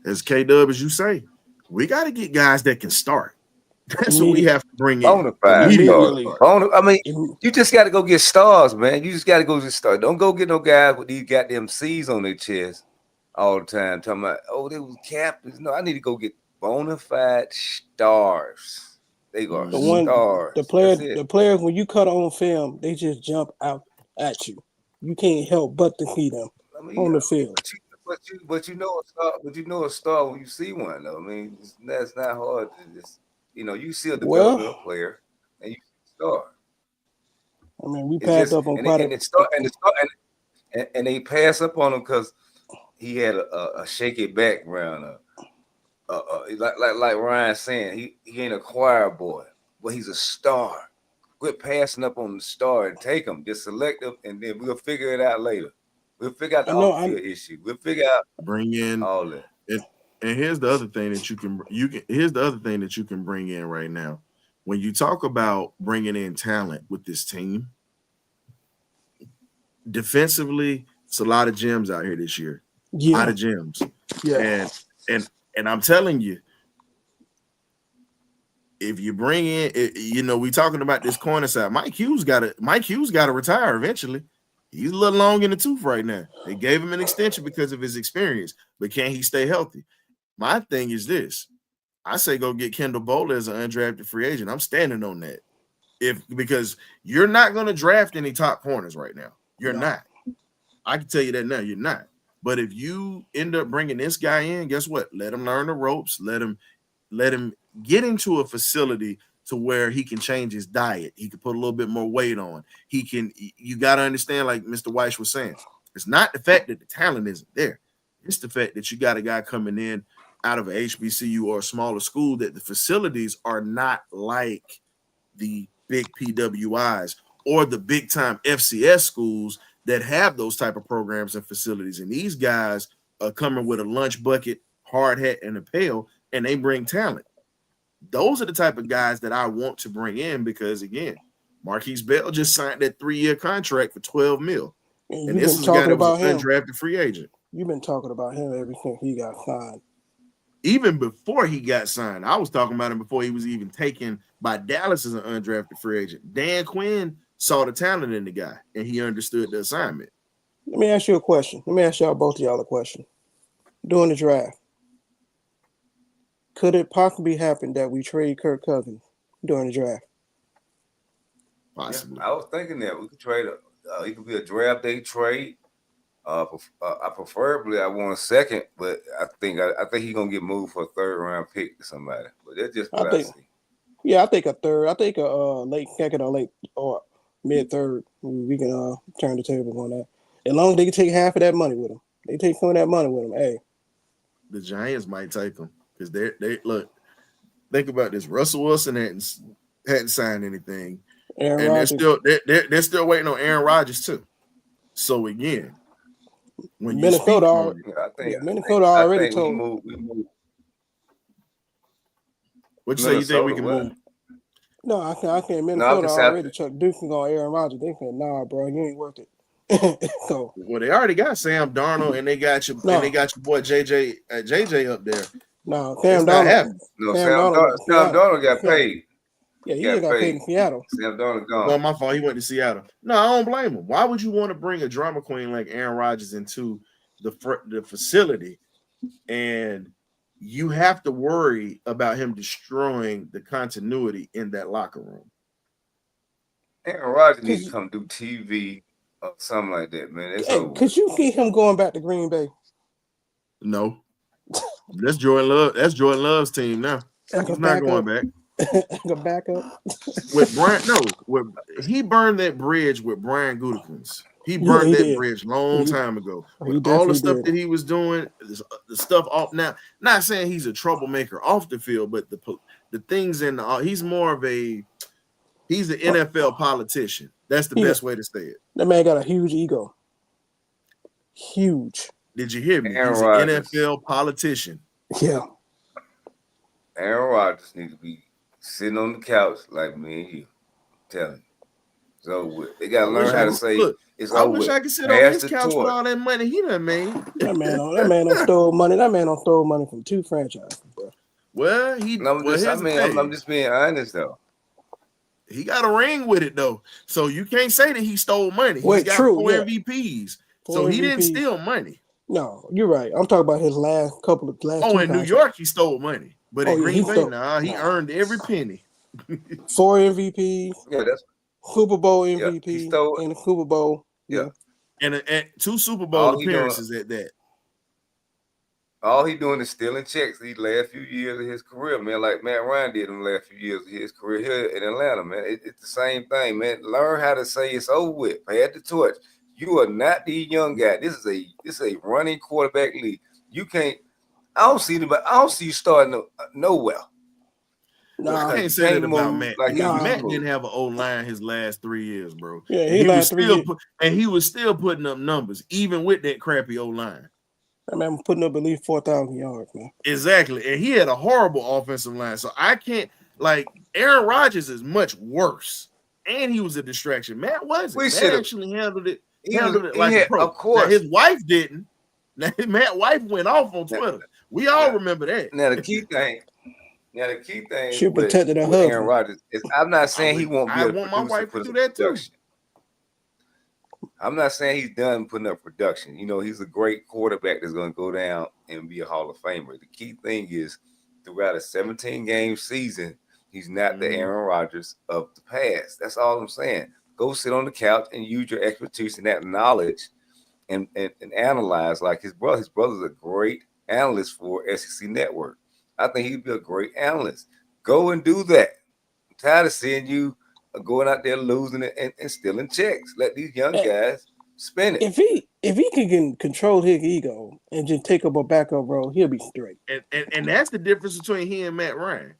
as K-Dub, as you say, we got to get guys that can start. That's what we Immediate- have to bring in. Bonafide Immediately. stars. I mean, you just got to go get stars, man. You just got to go get stars. Don't go get no guys with these goddamn C's on their chest all the time talking about, oh, they was captains. No, I need to go get bona fide stars. They are stars. The players, when you cut on film, they just jump out at you. You can't help but to see them on the field. But you know a star. But you know a star when you see one, though. I mean, that's not hard to just, you see a development player and you see a star. I mean, we passed up on and they pass up on him because he had a shaky background. Like Ryan saying, he ain't a choir boy, but he's a star. Quit passing up on the star and take him. Just select him, and then we'll figure it out later. We'll figure out the off-field issue. We'll figure out bring in all that. And here's the other thing that here's the other thing that you can bring in right now. When you talk about bringing in talent with this team, defensively, it's a lot of gems out here this year. Yeah. A lot of gems. Yeah. And I'm telling you, if you bring in, we talking about this corner side. Mike Hughes got to retire eventually. He's a little long in the tooth right now. They gave him an extension because of his experience, but can he stay healthy? My thing is I say go get Kendall Bowler as an undrafted free agent. I'm standing on that. Because you're not going to draft any top corners right now. You're not. I can tell you that now. You're not. But if you end up bringing this guy in, guess what? Let him learn the ropes. Let him get into a facility to where he can change his diet. He can put a little bit more weight on. You got to understand, like Mr. Weiss was saying, it's not the fact that the talent isn't there. It's the fact that you got a guy coming in out of a HBCU or a smaller school that the facilities are not like the big PWIs or the big time FCS schools that have those type of programs and facilities. And these guys are coming with a lunch bucket, hard hat, and a pail, and they bring talent. Those are the type of guys that I want to bring in because, again, Marquise Bell just signed that 3-year contract for $12 million. And this is a guy that was an undrafted free agent. You've been talking about him ever since he got signed. Even before he got signed, I was talking about him before he was even taken by Dallas as an undrafted free agent. Dan Quinn saw the talent in the guy, and he understood the assignment. Let me ask you a question. Let me ask both of y'all a question. During the draft, could it possibly happen that we trade Kirk Cousins during the draft? Possibly. Yeah, I was thinking that we could trade it could be a draft day trade. I preferably I want a second, but I think he's gonna get moved for a 3rd round pick to somebody. But that's just what I see. Yeah, I think a third. I think a late second or late or mid-third. We can turn the table on that. As long as they can take half of that money with them. They take some of that money with them. Hey, the Giants might take them because they look. Think about this. Russell Wilson hadn't signed anything, and they're still waiting on Aaron Rodgers too. So again, when Minnesota already told. We moved. What you say? You think we can move? No, I can't. Minnesota already Chuck Dukes on Aaron Rodgers. They said, "Nah, bro, you ain't worth it." So, well, they already got Sam Darnold, and they got your boy JJ up there. No, Sam Darnold. Sam Darnold got paid. Yeah, he got paid in Seattle. Sam Darnold gone. Well, my fault. He went to Seattle. No, I don't blame him. Why would you want to bring a drama queen like Aaron Rodgers into the facility, and you have to worry about him destroying the continuity in that locker room? Aaron Rodgers needs to come do TV or something like that, man. Could you see him going back to Green Bay? No. That's Jordan Love. That's Jordan Love's team now. He's not going back. Go back up with Brian. No, he burned that bridge with Brian Gutekunst. He burned that bridge long time ago. With all the stuff that he was doing, the stuff off now. Not saying he's a troublemaker off the field, but the things in he's more of he's an NFL politician. That's the best way to say it. That man got a huge ego. Huge. Did you hear me? He's an NFL politician. Yeah. Aaron Rodgers needs to be sitting on the couch like me and you. Tell him. It's over with. They got I to wish learn I how to could say look. it's I over wish with. I could sit on Pass his the couch with torch. all that money he done made. That man don't stole money. That man don't stole money from 2 franchises, bro. Well, I'm just being honest though. he got a ring with it though, so you can't say that he stole money. Wait, He's got true, 4 yeah. MVPs, 4 so he didn't MVPs. steal money. No, you're right. I'm talking about his last Oh, 2 in New contracts. York he stole money, but Oh, in yeah, Green he Bay, stole. he earned every penny. 4 MVPs, Yeah, that's Super Bowl He MVP, stole. and the Super Bowl. Yeah, Yeah. And 2 Super Bowl all he doing, appearances at that. all he doing is stealing checks these last few years of his career, man. Like Matt Ryan did in the last few years of his career here in Atlanta, man. It's the same thing, man. Learn how to say it's over with. Pass the torch. You are not the young guy. This is a running quarterback league. You can't. I don't see you starting nowhere. I Nah, can't say that about move Matt like he because used to Matt move. didn't have an O line his last 3 years, bro. yeah, And he he was last 3 still years. he was still putting up numbers even with that crappy O line. That man putting up at least 4,000 yards, man. Exactly, and he had a horrible offensive line, so I can't Aaron Rodgers is much worse, and he was a distraction. Matt wasn't. Matt actually handled it like a pro. Of course, now, his wife didn't. Now, Matt's wife went off on Twitter. We all remember that. Now the key thing She with protected her Aaron husband. Rodgers is I'm not saying he won't be I able to want my produce wife and to put do up that too. production. I'm not saying he's done putting up production. You know, he's a great quarterback that's going to go down and be a Hall of Famer. The key thing is throughout a 17-game season, he's not the Aaron Rodgers of the past. That's all I'm saying. Go sit on the couch and use your expertise and that knowledge and analyze like his brother. His brother's a great analyst for SEC Network. I think he'd be a great analyst. Go and do that. I'm tired of seeing you going out there losing it and stealing checks. Let these young guys spin it. If he can control his ego and just take up a backup role, he'll be straight. And that's the difference between he and Matt Ryan.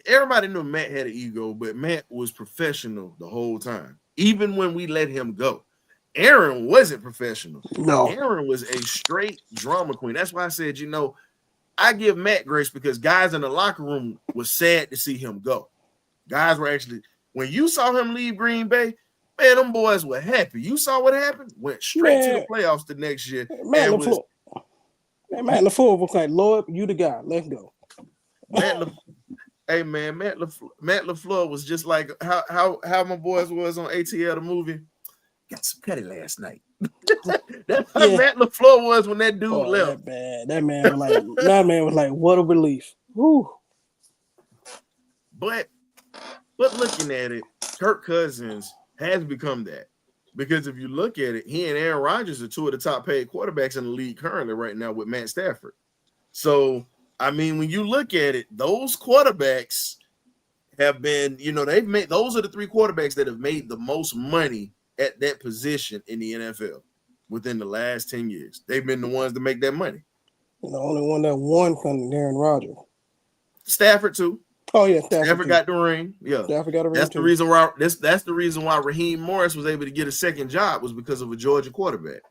Everybody knew Matt had an ego, but Matt was professional the whole time, even when we let him go. Aaron wasn't professional. No. Aaron was a straight drama queen. That's why I said, I give Matt grace because guys in the locker room was sad to see him go. Guys were actually, when you saw him leave Green Bay, man, them boys were happy. You saw what happened? Went straight to the playoffs the next year. Matt LaFleur was like, Lord, you the guy. Let's go. Matt LaFleur was just like how my boys was on ATL the movie. Got some cutty last night. That's how Matt LaFleur was when that dude left. That man was like, what a relief. Woo. But looking at it, Kirk Cousins has become that. Because if you look at it, he and Aaron Rodgers are 2 of the top paid quarterbacks in the league currently right now with Matt Stafford. So, I mean, when you look at it, those quarterbacks have been, those are the 3 quarterbacks that have made the most money at that position in the NFL within the last 10 years. They've been the ones to make that money. And the only one that won from Aaron Rodgers. Stafford too. Oh yeah, Stafford got the ring. Yeah, Stafford got a ring. That's the reason why. That's the reason why Raheem Morris was able to get a second job was because of a Georgia quarterback.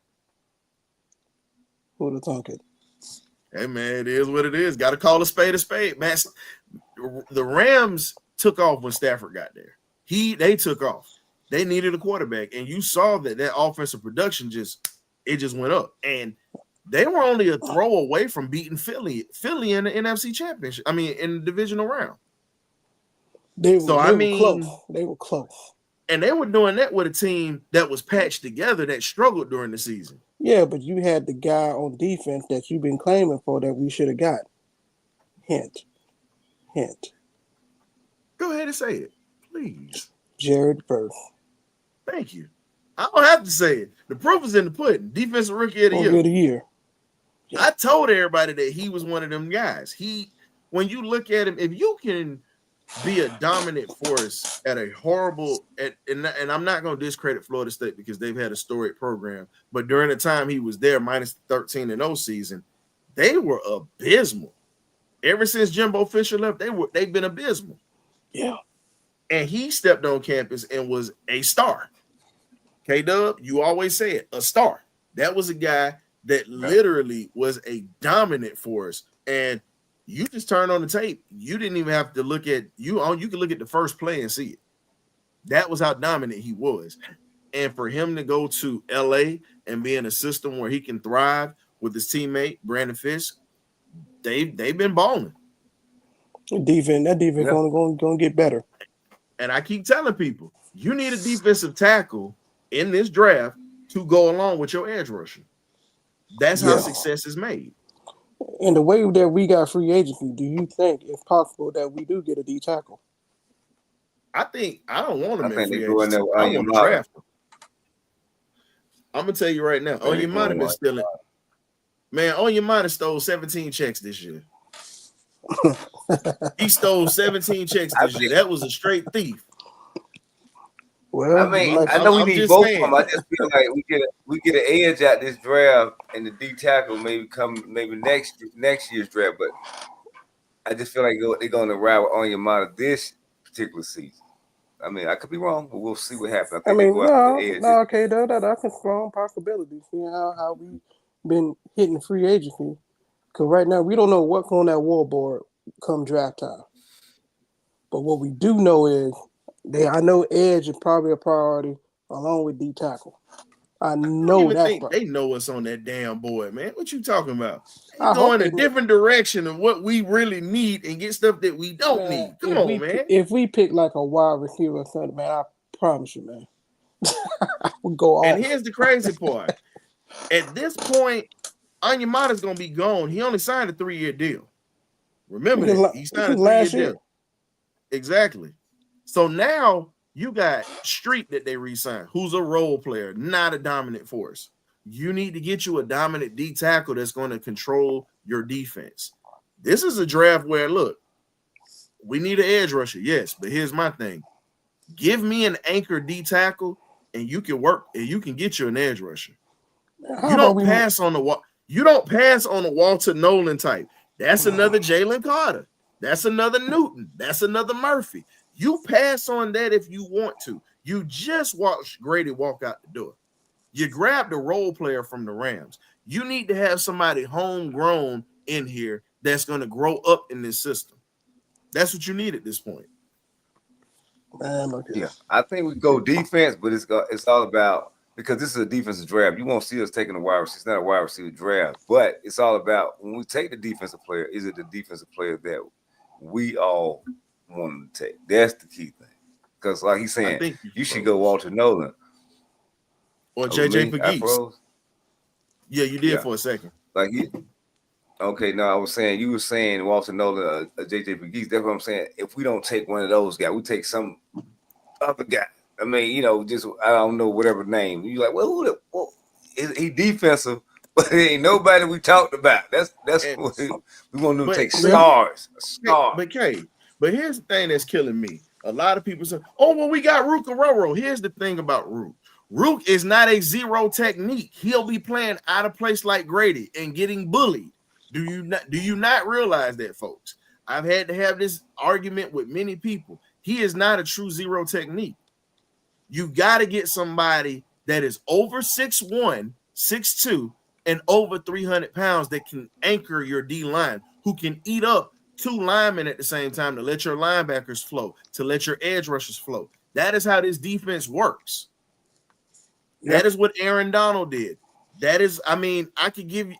Who'd have thunk it? Hey man, it is what it is. Got to call a spade a spade. Man, the Rams took off when Stafford got there. They took off. They needed a quarterback, and you saw that offensive production just went up, and they were only a throw away from beating Philly in the NFC Championship. I mean, in the divisional round. They were close. And they were doing that with a team that was patched together that struggled during the season. Yeah, but you had the guy on defense that you've been claiming for that we should have got. Hint. Go ahead and say it, please. Jared Verse. Thank you. I don't have to say it. The proof is in the pudding. Defensive Rookie of the Year. Yeah. I told everybody that he was one of them guys. When you look at him, if you can be a dominant force at a horrible and I'm not going to discredit Florida State because they've had a storied program, but during the time he was there, minus the 13-0 season, they were abysmal. Ever since Jimbo Fisher left, they've been abysmal. Yeah. And he stepped on campus and was a star. K-Dub, you always say it, a star. That was a guy that literally was a dominant force. And you just turn on the tape. You didn't even have to look at you could look at the first play and see it. That was how dominant he was. And for him to go to LA and be in a system where he can thrive with his teammate Brandon Fisk, they've been balling. That defense gonna get better. And I keep telling people, you need a defensive tackle in this draft to go along with your edge rusher. That's how success is made. In the way that we got free agency, do you think it's possible that we do get a D tackle? I don't want him in free go in agency. there I want to draft him. I'm gonna tell you right now, Onyemata been stealing. Man, Onyemata stole 17 checks this year. He stole 17 checks this year. That was a straight thief. Well, I mean, I know we need both of them. I just feel like we get an edge at this draft, and the D tackle maybe next year's draft. But I just feel like they're going to ride with Onyemata this particular season. I mean, I could be wrong, but we'll see what happens. Okay, that's a strong possibility. Seeing how we been hitting free agency, because right now we don't know what's on that wallboard come draft time. But what we do know is I know edge is probably a priority along with D tackle. I know that. They know what's on that damn board, man. What you talking about? They go in a different direction of what we really need and get stuff that we don't need. Come on, man. If we pick like a wide receiver or something, man, I promise you, man, we'll go off. And here's the crazy part. At this point, Onyemata's going to be gone. He only signed a 3-year deal. Remember that. He signed a 3-year deal. Exactly. So now you got Street that they re-signed, who's a role player, not a dominant force. You need to get you a dominant D tackle that's going to control your defense. This is a draft where, look, we need an edge rusher, yes, but here's my thing. Give me an anchor D tackle, and you can work, and you can get you an edge rusher. You don't pass on the Walter Nolan type. That's another Jalen Carter. That's another Newton. That's another Murphy. You pass on that if you want to. You just watch Grady walk out the door. You grab the role player from the Rams. You need to have somebody homegrown in here that's going to grow up in this system. That's what you need at this point. Man, okay. Yeah, I think we go defense, but it's all about, because this is a defensive draft. You won't see us taking a wide receiver. It's not a wide receiver draft, but it's all about, when we take the defensive player, is it the defensive player that we all want him to take? That's the key thing. Because like he's saying, you should go Walter Nolan. Or JJ Pegues. Yeah, you did for a second. Like okay, no, I was saying, you were saying Walter Nolan, JJ Pegues. That's what I'm saying. If we don't take one of those guys, we take some other guy. I mean, just, I don't know, whatever name. You're like, well, is he defensive? But it ain't nobody we talked about. That's what we want to take stars. But here's the thing that's killing me. A lot of people say, oh, well, we got Rook Aroro. Here's the thing about Rook. Rook is not a zero technique. He'll be playing out of place like Grady and getting bullied. Do you not realize that, folks? I've had to have this argument with many people. He is not a true zero technique. You got to get somebody that is over 6'1", 6'2", and over 300 pounds that can anchor your D line, who can eat up 2 linemen at the same time to let your linebackers flow, to let your edge rushers flow. That is how this defense works. Yep. That is what Aaron Donald did. That is, I mean, I could give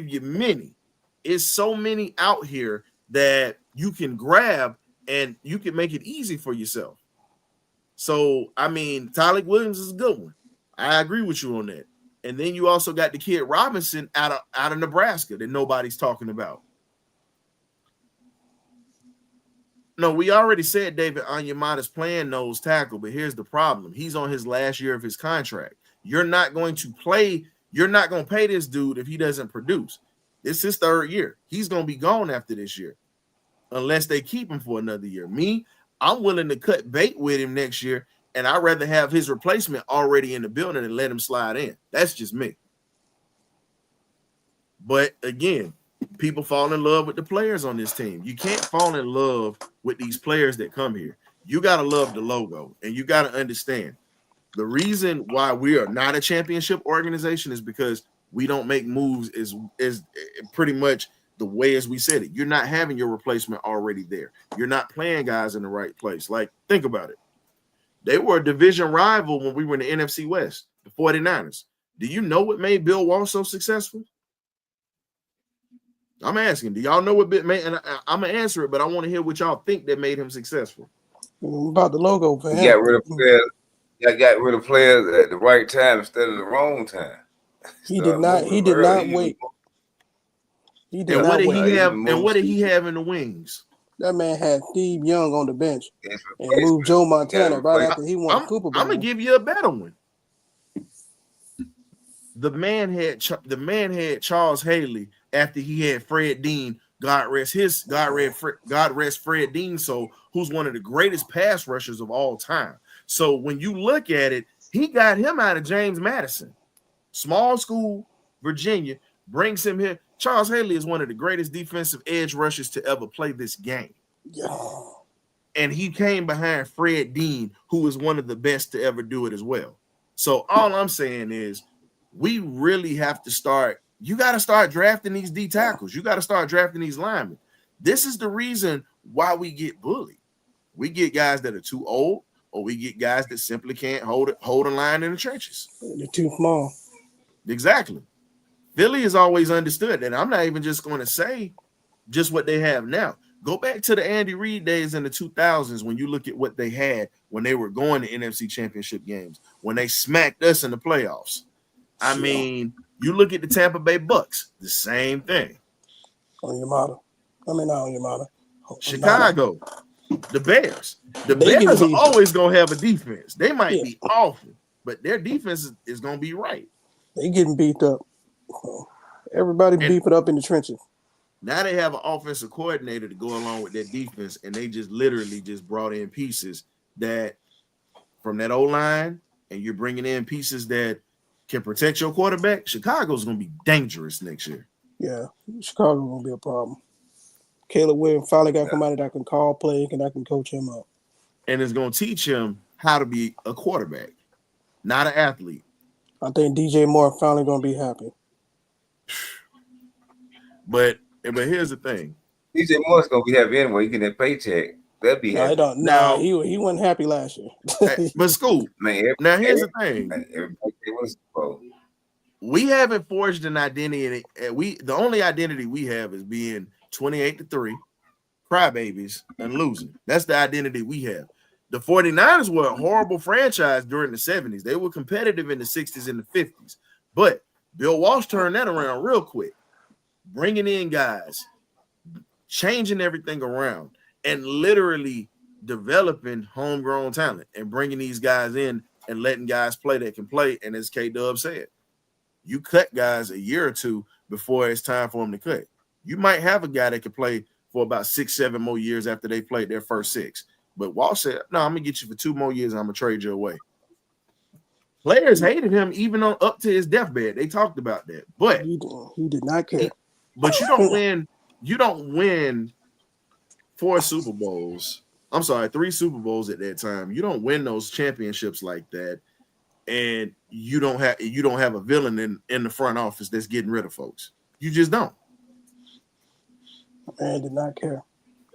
you many. It's so many out here that you can grab and you can make it easy for yourself. So, I mean, Tylik Williams is a good one. I agree with you on that. And then you also got the kid Robinson out of Nebraska that nobody's talking about. No, we already said David Onyemata's playing nose tackle, but here's the problem. He's on his last year of his contract. You're not going to pay this dude if he doesn't produce. This is his 3rd year. He's going to be gone after this year unless they keep him for another year. I'm willing to cut bait with him next year, and I'd rather have his replacement already in the building and let him slide in. That's just me. But again, people fall in love with the players on this team. You can't fall in love with these players that come here. You got to love the logo, and you got to understand the reason why we are not a championship organization is because we don't make moves is pretty much the way as we said it. You're not having your replacement already there. You're not playing guys in the right place. Like, think about it. They were a division rival when we were in the NFC West, the 49ers. Do you know what made Bill Walsh so successful? I'm asking, do y'all know what bit made? And I'm going to answer it, but I want to hear what y'all think that made him successful. About the logo for him. He got rid of players. Got rid of players at the right time instead of the wrong time. He did not wait. He did not wait. And what did he have in the wings? That man had Steve Young on the bench and moved Joe Montana right after he won Cooper Bowl. I'm gonna give you a better one. The man had Charles Haley after he had Fred Dean. God rest Fred Dean. So who's one of the greatest pass rushers of all time. So when you look at it, he got him out of James Madison, small school, Virginia, brings him here. Charles Haley is one of the greatest defensive edge rushers to ever play this game. Yeah. And he came behind Fred Dean, who is one of the best to ever do it as well. So all I'm saying is we really have to start. You got to start drafting these D tackles. You got to start drafting these linemen. This is the reason why we get bullied. We get guys that are too old, or we get guys that simply can't hold a line in the trenches. They're too small. Exactly. Philly has always understood that. I'm not even just going to say just what they have now. Go back to the Andy Reid days in the 2000s when you look at what they had when they were going to NFC championship games, when they smacked us in the playoffs. I mean, you look at the Tampa Bay Bucks, the same thing. On your model. I mean, not on your model. Chicago, the Bears. The Bears are always going to have a defense. They might be awful, but their defense is going to be right. They getting beat up. Everybody beefing up in the trenches. Now they have an offensive coordinator to go along with their defense, and they just literally just brought in pieces that from that O-line, and you're bringing in pieces that can protect your quarterback. Chicago's going to be dangerous next year. Yeah, Chicago's going to be a problem. Caleb Williams finally got somebody that can call plays and that can coach him up. And it's going to teach him how to be a quarterback, not an athlete. I think DJ Moore finally going to be happy. But here's the thing. DJ Moore's gonna be happy anyway. You get that paycheck. That'd be happy. He wasn't happy last year. But Scoop, man. Now here's the thing. Everybody we haven't forged an identity. The only identity we have is being 28-3, crybabies, and losing. That's the identity we have. The 49ers were a horrible franchise during the 70s. They were competitive in the 60s and the 50s. But Bill Walsh turned that around real quick, bringing in guys, changing everything around, and literally developing homegrown talent and bringing these guys in and letting guys play that can play. And as K-Dub said, you cut guys a year or two before it's time for them to cut. You might have a guy that can play for about 6-7 more years after they played their first 6. But Walsh said, no, I'm going to get you for 2 more years and I'm going to trade you away. Players hated him even on up to his deathbed. They talked about that. But he did not care. But you don't win. You don't win 4 Super Bowls. I'm sorry, 3 Super Bowls at that time. You don't win those championships like that, and you don't have a villain in the front office that's getting rid of folks. You just don't. Man did not care.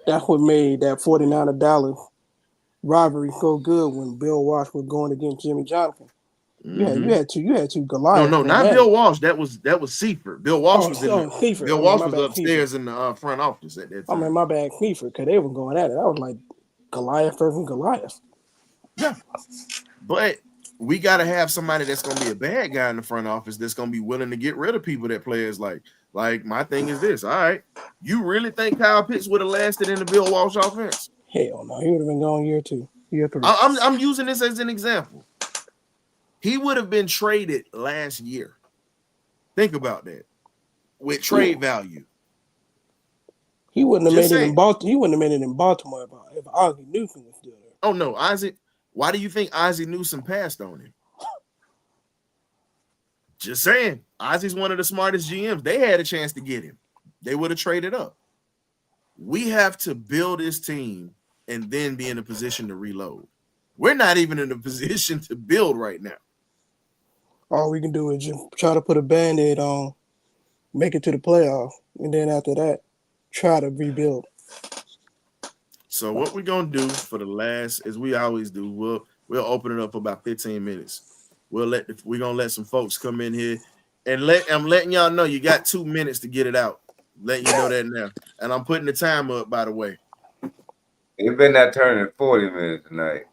That's what made that 49er Dallas rivalry so good when Bill Walsh was going against Jimmy Johnson. Yeah, you had two Goliath. No, not Bill Walsh. That was Seifert. Bill Walsh was Seifert. Bill Walsh was upstairs in the front office at that time. I mean, my bad, Seifert, because they were going at it. I was like Goliath versus Goliath. Yeah, but we got to have somebody that's going to be a bad guy in the front office that's going to be willing to get rid of people that players like. Like, my thing is this. All right, you really think Kyle Pitts would have lasted in the Bill Walsh offense? Hell no, he would have been gone year 2, year 3. I'm using this as an example. He would have been traded last year. Think about that. With trade value. He wouldn't have made it in Baltimore. He wouldn't have made it in Baltimore if Ozzie Newsome was still there. Oh no, Ozzie. Why do you think Ozzie Newsome passed on him? Just saying. Ozzie's one of the smartest GMs. They had a chance to get him. They would have traded up. We have to build this team and then be in a position to reload. We're not even in a position to build right now. All we can do is just try to put a Band-Aid on, make it to the playoffs, and then after that, try to rebuild. So what we're going to do for the last, as we always do, We'll open it up for about 15 minutes. We're gonna let some folks come in here, and I'm letting y'all know you got 2 minutes to get it out. Letting you know that now, and I'm putting the time up, by the way. It been not turning 40 minutes tonight.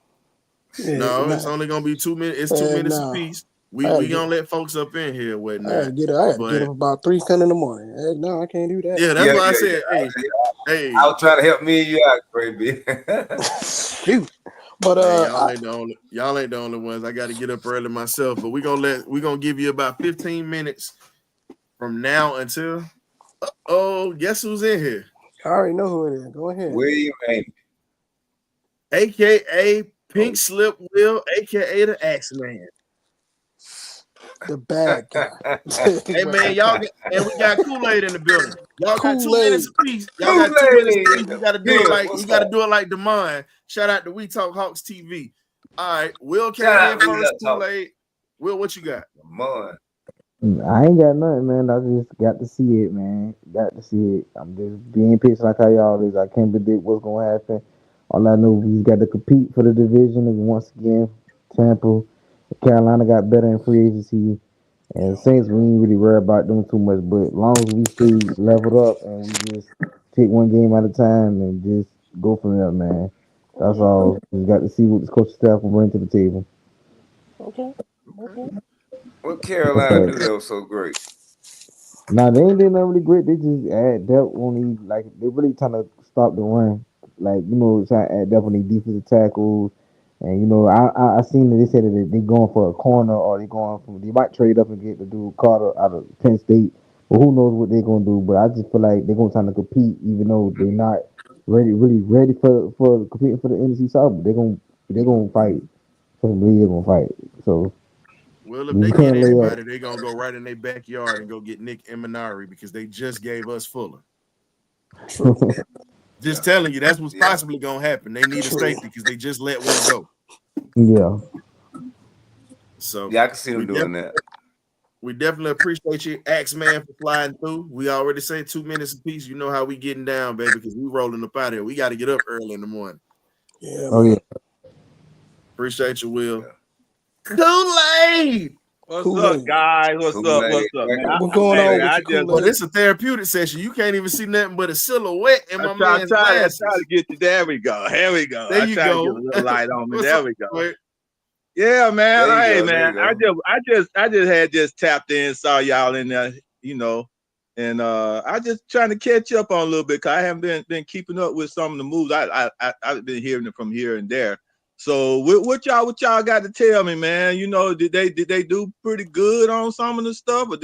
Yeah, No, it's only gonna be 2 minutes. It's 2 minutes apiece. We gonna let folks up in here with I had to get up about 3:10 in the morning. Hey, no, I can't do that. Yeah, that's why I said, hey. I was trying to help me and you out, baby. Shoot. But y'all ain't the only ones. I got to get up early myself. But we're gonna give you about 15 minutes from now until. Guess who's in here? I already know who it is. Go ahead. William Amy, AKA Pink Slip Will, AKA the Axe Man. The bad guy. Hey man, and we got Kool-Aid in the building. Y'all got 2 minutes apiece. Y'all got 2 minutes apiece. We gotta do it like Demond. Shout out to We Talk Hawks TV. All right, Will came in first. Kool-Aid. Will, what you got? Demond. I ain't got nothing, man. I just got to see it, man. Got to see it. I'm just being pitched like how y'all is. I can't predict what's gonna happen. All I know, we got to compete for the division. And once again, Tampa, Carolina got better in free agency, and Saints, we ain't really worried about doing too much. But as long as we stay leveled up and we just take one game at a time and just go from there, man. That's all. We got to see what this coaching staff will bring to the table. Okay. What Carolina do that was so great? Nah, they ain't doing nothing really great. They just add depth on these, like they really trying to stop the run. Like, trying to add depth on these defensive tackles. And I seen that they said that they going for a corner, or they might trade up and get the dude Carter out of Penn State. But who knows what they're gonna do? But I just feel like they're gonna try to compete, even though they're not really ready for competing for the NFC South. But they're gonna fight. I believe they're gonna fight. So. Well, if they get anybody, they're going to go right in their backyard and go get Nick Eminari because they just gave us Fuller. Just telling you, that's what's possibly going to happen. They need a safety because they just let one go. Yeah. So I can see them doing that. We definitely appreciate you, Axe Man, for flying through. We already say 2 minutes apiece. You know how we getting down, baby, because we rolling up out here. We got to get up early in the morning. Yeah. Oh, yeah. Appreciate you, Will. Kool-Aid. What's up, guys? What's up, man? What's going on with Well, it's a therapeutic session. You can't even see nothing but a silhouette in my man's glasses. I try to get you. There we go. Here we go. There you go. To get a little light on me. There we go. Yeah, man. Hey, man. I just had tapped in, saw y'all in there, and I just trying to catch up on a little bit because I haven't been keeping up with some of the moves. I've been hearing it from here and there. So what y'all got to tell me, man? Did they do pretty good on some of the stuff, or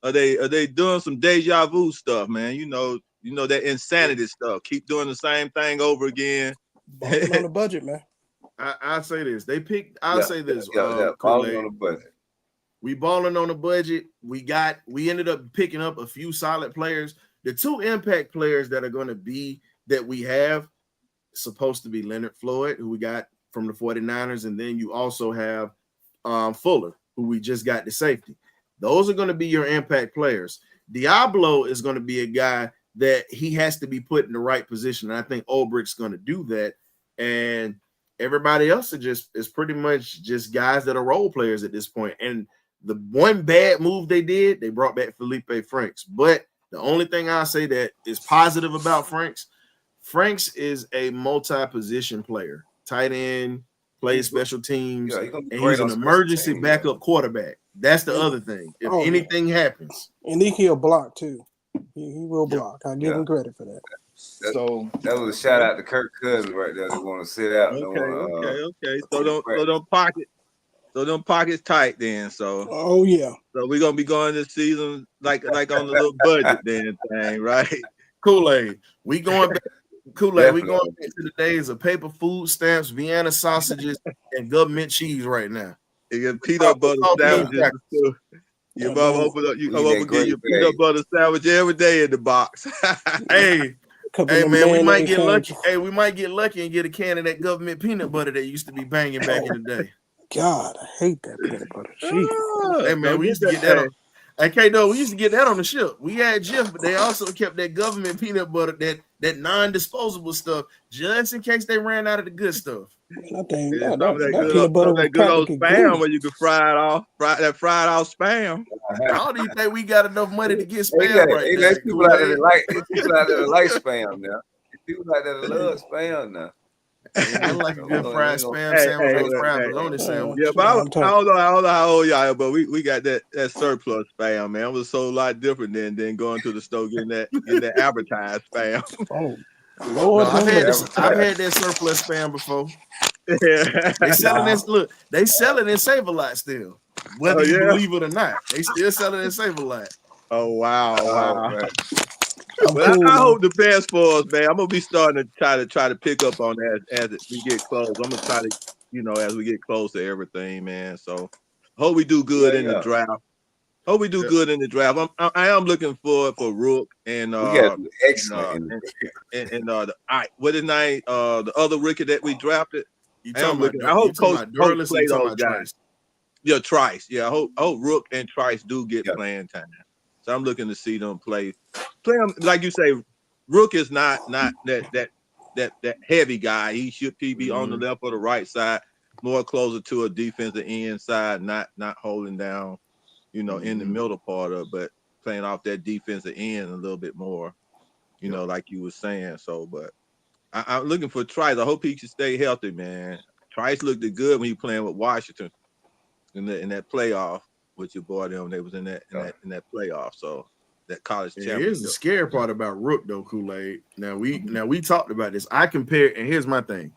are they doing some deja vu stuff, man? That insanity stuff. Keep doing the same thing over again. Balling on the budget, man. I'll say this. I'll say this. Balling on the budget. We balling on the budget. We ended up picking up a few solid players. The 2 impact players that we have supposed to be Leonard Floyd, who we got from the 49ers, and then you also have Fuller, who we just got the safety. Those are going to be your impact players. Diablo is going to be a guy that he has to be put in the right position, and I think Ulbricht's going to do that. And everybody else is pretty much just guys that are role players at this point. And the one bad move they did, they brought back Felipe Franks. But the only thing I'll say that is positive about Franks is a multi-position player, tight end, plays special teams, and he's an emergency backup quarterback. That's the other thing. If anything happens. And he'll block, too. He will block. I give him credit for that. So that was a shout out to Kirk Cousins right there. They want to sit out. Okay. So them pockets tight then. So So we're gonna be going this season like on the little budget then thing, right? Kool-Aid. We going back. Kool-Aid. We going back to the days of paper food stamps, Vienna sausages, and government cheese right now. You get peanut butter sandwiches. Your mom open up. You come up and get your peanut butter sandwich every day in the box. Hey man, we might get lucky. Hey, we might get lucky and get a can of that government peanut butter that used to be banging back in the day. God, I hate that peanut butter. Jeez. Hey man, we used to get that. I can't know. We used to get that on the ship. We had Jif, but they also kept that government peanut butter, that non-disposable stuff, just in case they ran out of the good stuff. I think Yeah, that peanut butter was good old practically spam glue. where you can fry it off, that fried off spam. I don't even think we got enough money to get spam right now. There's people out there that like spam now. People out there that love spam now. I like a good fried spam sandwich or fried bologna sandwich. Yeah, but I don't know how old y'all are, but we got that surplus spam, man. It was so a lot different than going to the store getting that advertised spam. Oh, Lord, I've had that surplus spam before. Yeah. They selling this. Look, they sell it in Save-A-Lot still. Whether you believe it or not, they still sell it in Save-A-Lot. Oh wow! Man. Well, I hope the best for us, man. I'm gonna be starting to try to pick up on that as we get close. I'm gonna try to, as we get close to everything, man. So hope we do good in the draft. Hope we do good in the draft. I am looking for Rook and excellent what is name? The other rookie that we drafted. I hope Coach play those guys. Yeah, Trice. Yeah, I hope Rook and Trice do get playing time. So I'm looking to see them play them like you say. Rook is not that heavy guy. He should be on the left or the right side, more closer to a defensive end side, not holding down, in the middle part of, but playing off that defensive end a little bit more, like you were saying. So, but I'm looking for Trice. I hope he can stay healthy, man. Trice looked good when he playing with Washington in that playoff. With your boy them, they was in that playoff. So that college championship. Here's the scary part about Rook though, Kool-Aid. Now we talked about this. I compared, and here's my thing.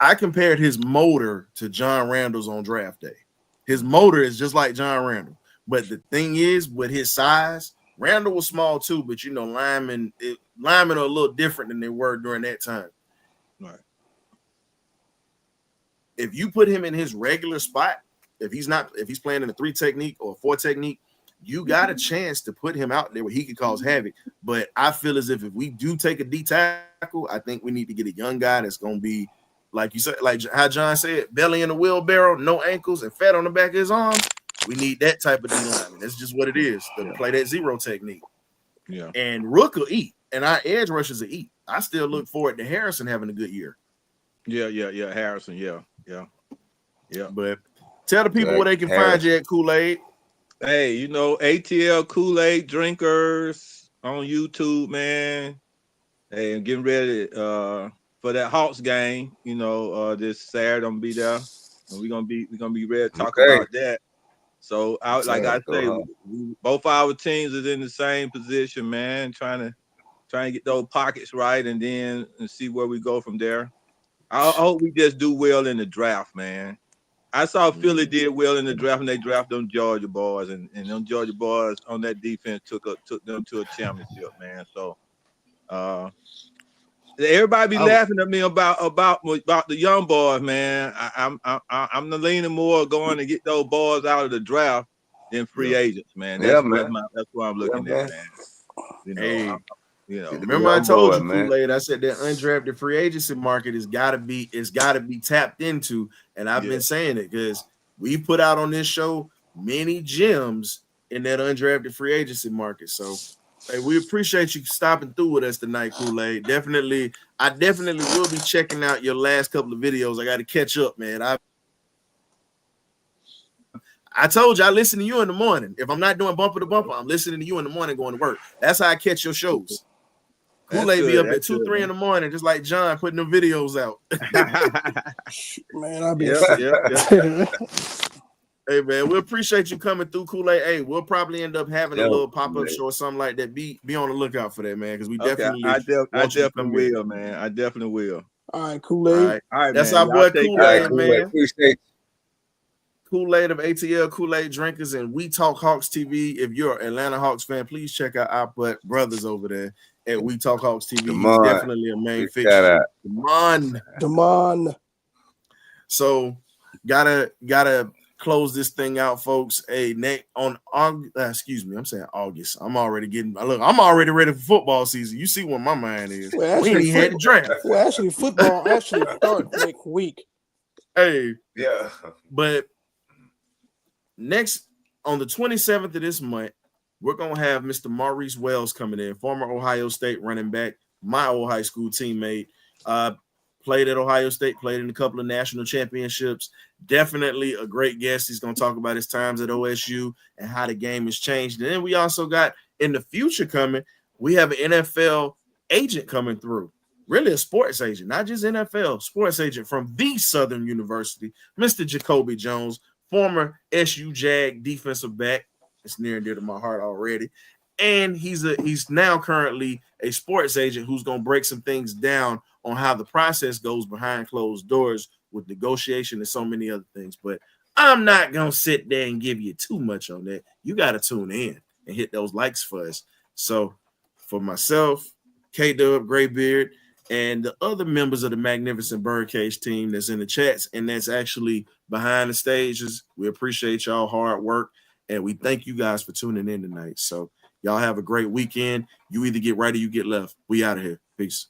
I compared his motor to John Randall's on draft day. His motor is just like John Randall. But the thing is, with his size, Randall was small too, but linemen are a little different than they were during that time. Right. If you put him in his regular spot, if he's playing in a 3 technique or a 4 technique, you got a chance to put him out there where he could cause havoc. But I feel as if we do take a D tackle, I think we need to get a young guy that's going to be, like you said, like how John said, belly in a wheelbarrow, no ankles, and fat on the back of his arms. We need that type of D lineman. That's just what it is to play that 0 technique. Yeah. And Rook will eat, and our edge rushers will eat. I still look forward to Harrison having a good year. Yeah. Harrison, yeah. But tell the people where they can find you at, Kool-Aid. Hey, ATL Kool-Aid drinkers on YouTube, man. Hey, I'm getting ready for that Hawks game. This Saturday I'm gonna be there, and we're gonna be ready to talk about that. So, like I say, both our teams is in the same position, man. Trying to get those pockets right, and see where we go from there. I hope we just do well in the draft, man. I saw Philly did well in the draft, and they drafted them Georgia boys, and them Georgia boys on that defense took them to a championship, man. So, everybody be laughing at me about the young boys, man. I'm leaning more going to get those boys out of the draft than free agents, man. That's what I'm looking at, man. Remember I told you, Kool-Aid, I said that undrafted free agency market has got to be tapped into, and I've been saying it because we put out on this show many gems in that undrafted free agency market. So, hey, we appreciate you stopping through with us tonight, Kool-Aid. I definitely will be checking out your last couple of videos. I got to catch up, man. I told you I listen to you in the morning. If I'm not doing bumper to bumper, I'm listening to you in the morning going to work. That's how I catch your shows. Kool-Aid be up at 2, 3 in the morning, just like John putting them videos out. Man, I'll be Hey, man, we appreciate you coming through, Kool-Aid. Hey, we'll probably end up having a little pop-up show or something like that. Be on the lookout for that, man, because we definitely I definitely will, man. I definitely will. All right, Kool-Aid. All right, that's man. our boy Kool-Aid, man. Appreciate Kool-Aid of ATL Kool-Aid Drinkers and We Talk Hawks TV. If you're an Atlanta Hawks fan, please check out our brothers over there at We Talk Hawks TV. He's definitely a main fixture. Damon. So gotta close this thing out, folks. Hey, on August. I'm already ready for football season. You see what my mind is. Well, we ain't even had the draft. Well, actually, football starts next week. Hey, yeah. But next on the 27th of this month, we're going to have Mr. Maurice Wells coming in, former Ohio State running back, my old high school teammate. Played at Ohio State, played in a couple of national championships. Definitely a great guest. He's going to talk about his times at OSU and how the game has changed. And then we also got in the future coming, we have an NFL agent coming through. Really a sports agent, not just NFL, sports agent from the Southern University, Mr. Jacoby Jones, former SU Jag defensive back. It's near and dear to my heart already. And he's now currently a sports agent who's going to break some things down on how the process goes behind closed doors with negotiation and so many other things. But I'm not going to sit there and give you too much on that. You got to tune in and hit those likes for us. So for myself, K-Dub, Graybeard, and the other members of the magnificent BirdCage team that's in the chats and that's actually behind the stages, we appreciate y'all hard work. And we thank you guys for tuning in tonight. So y'all have a great weekend. You either get right or you get left. We out of here. Peace.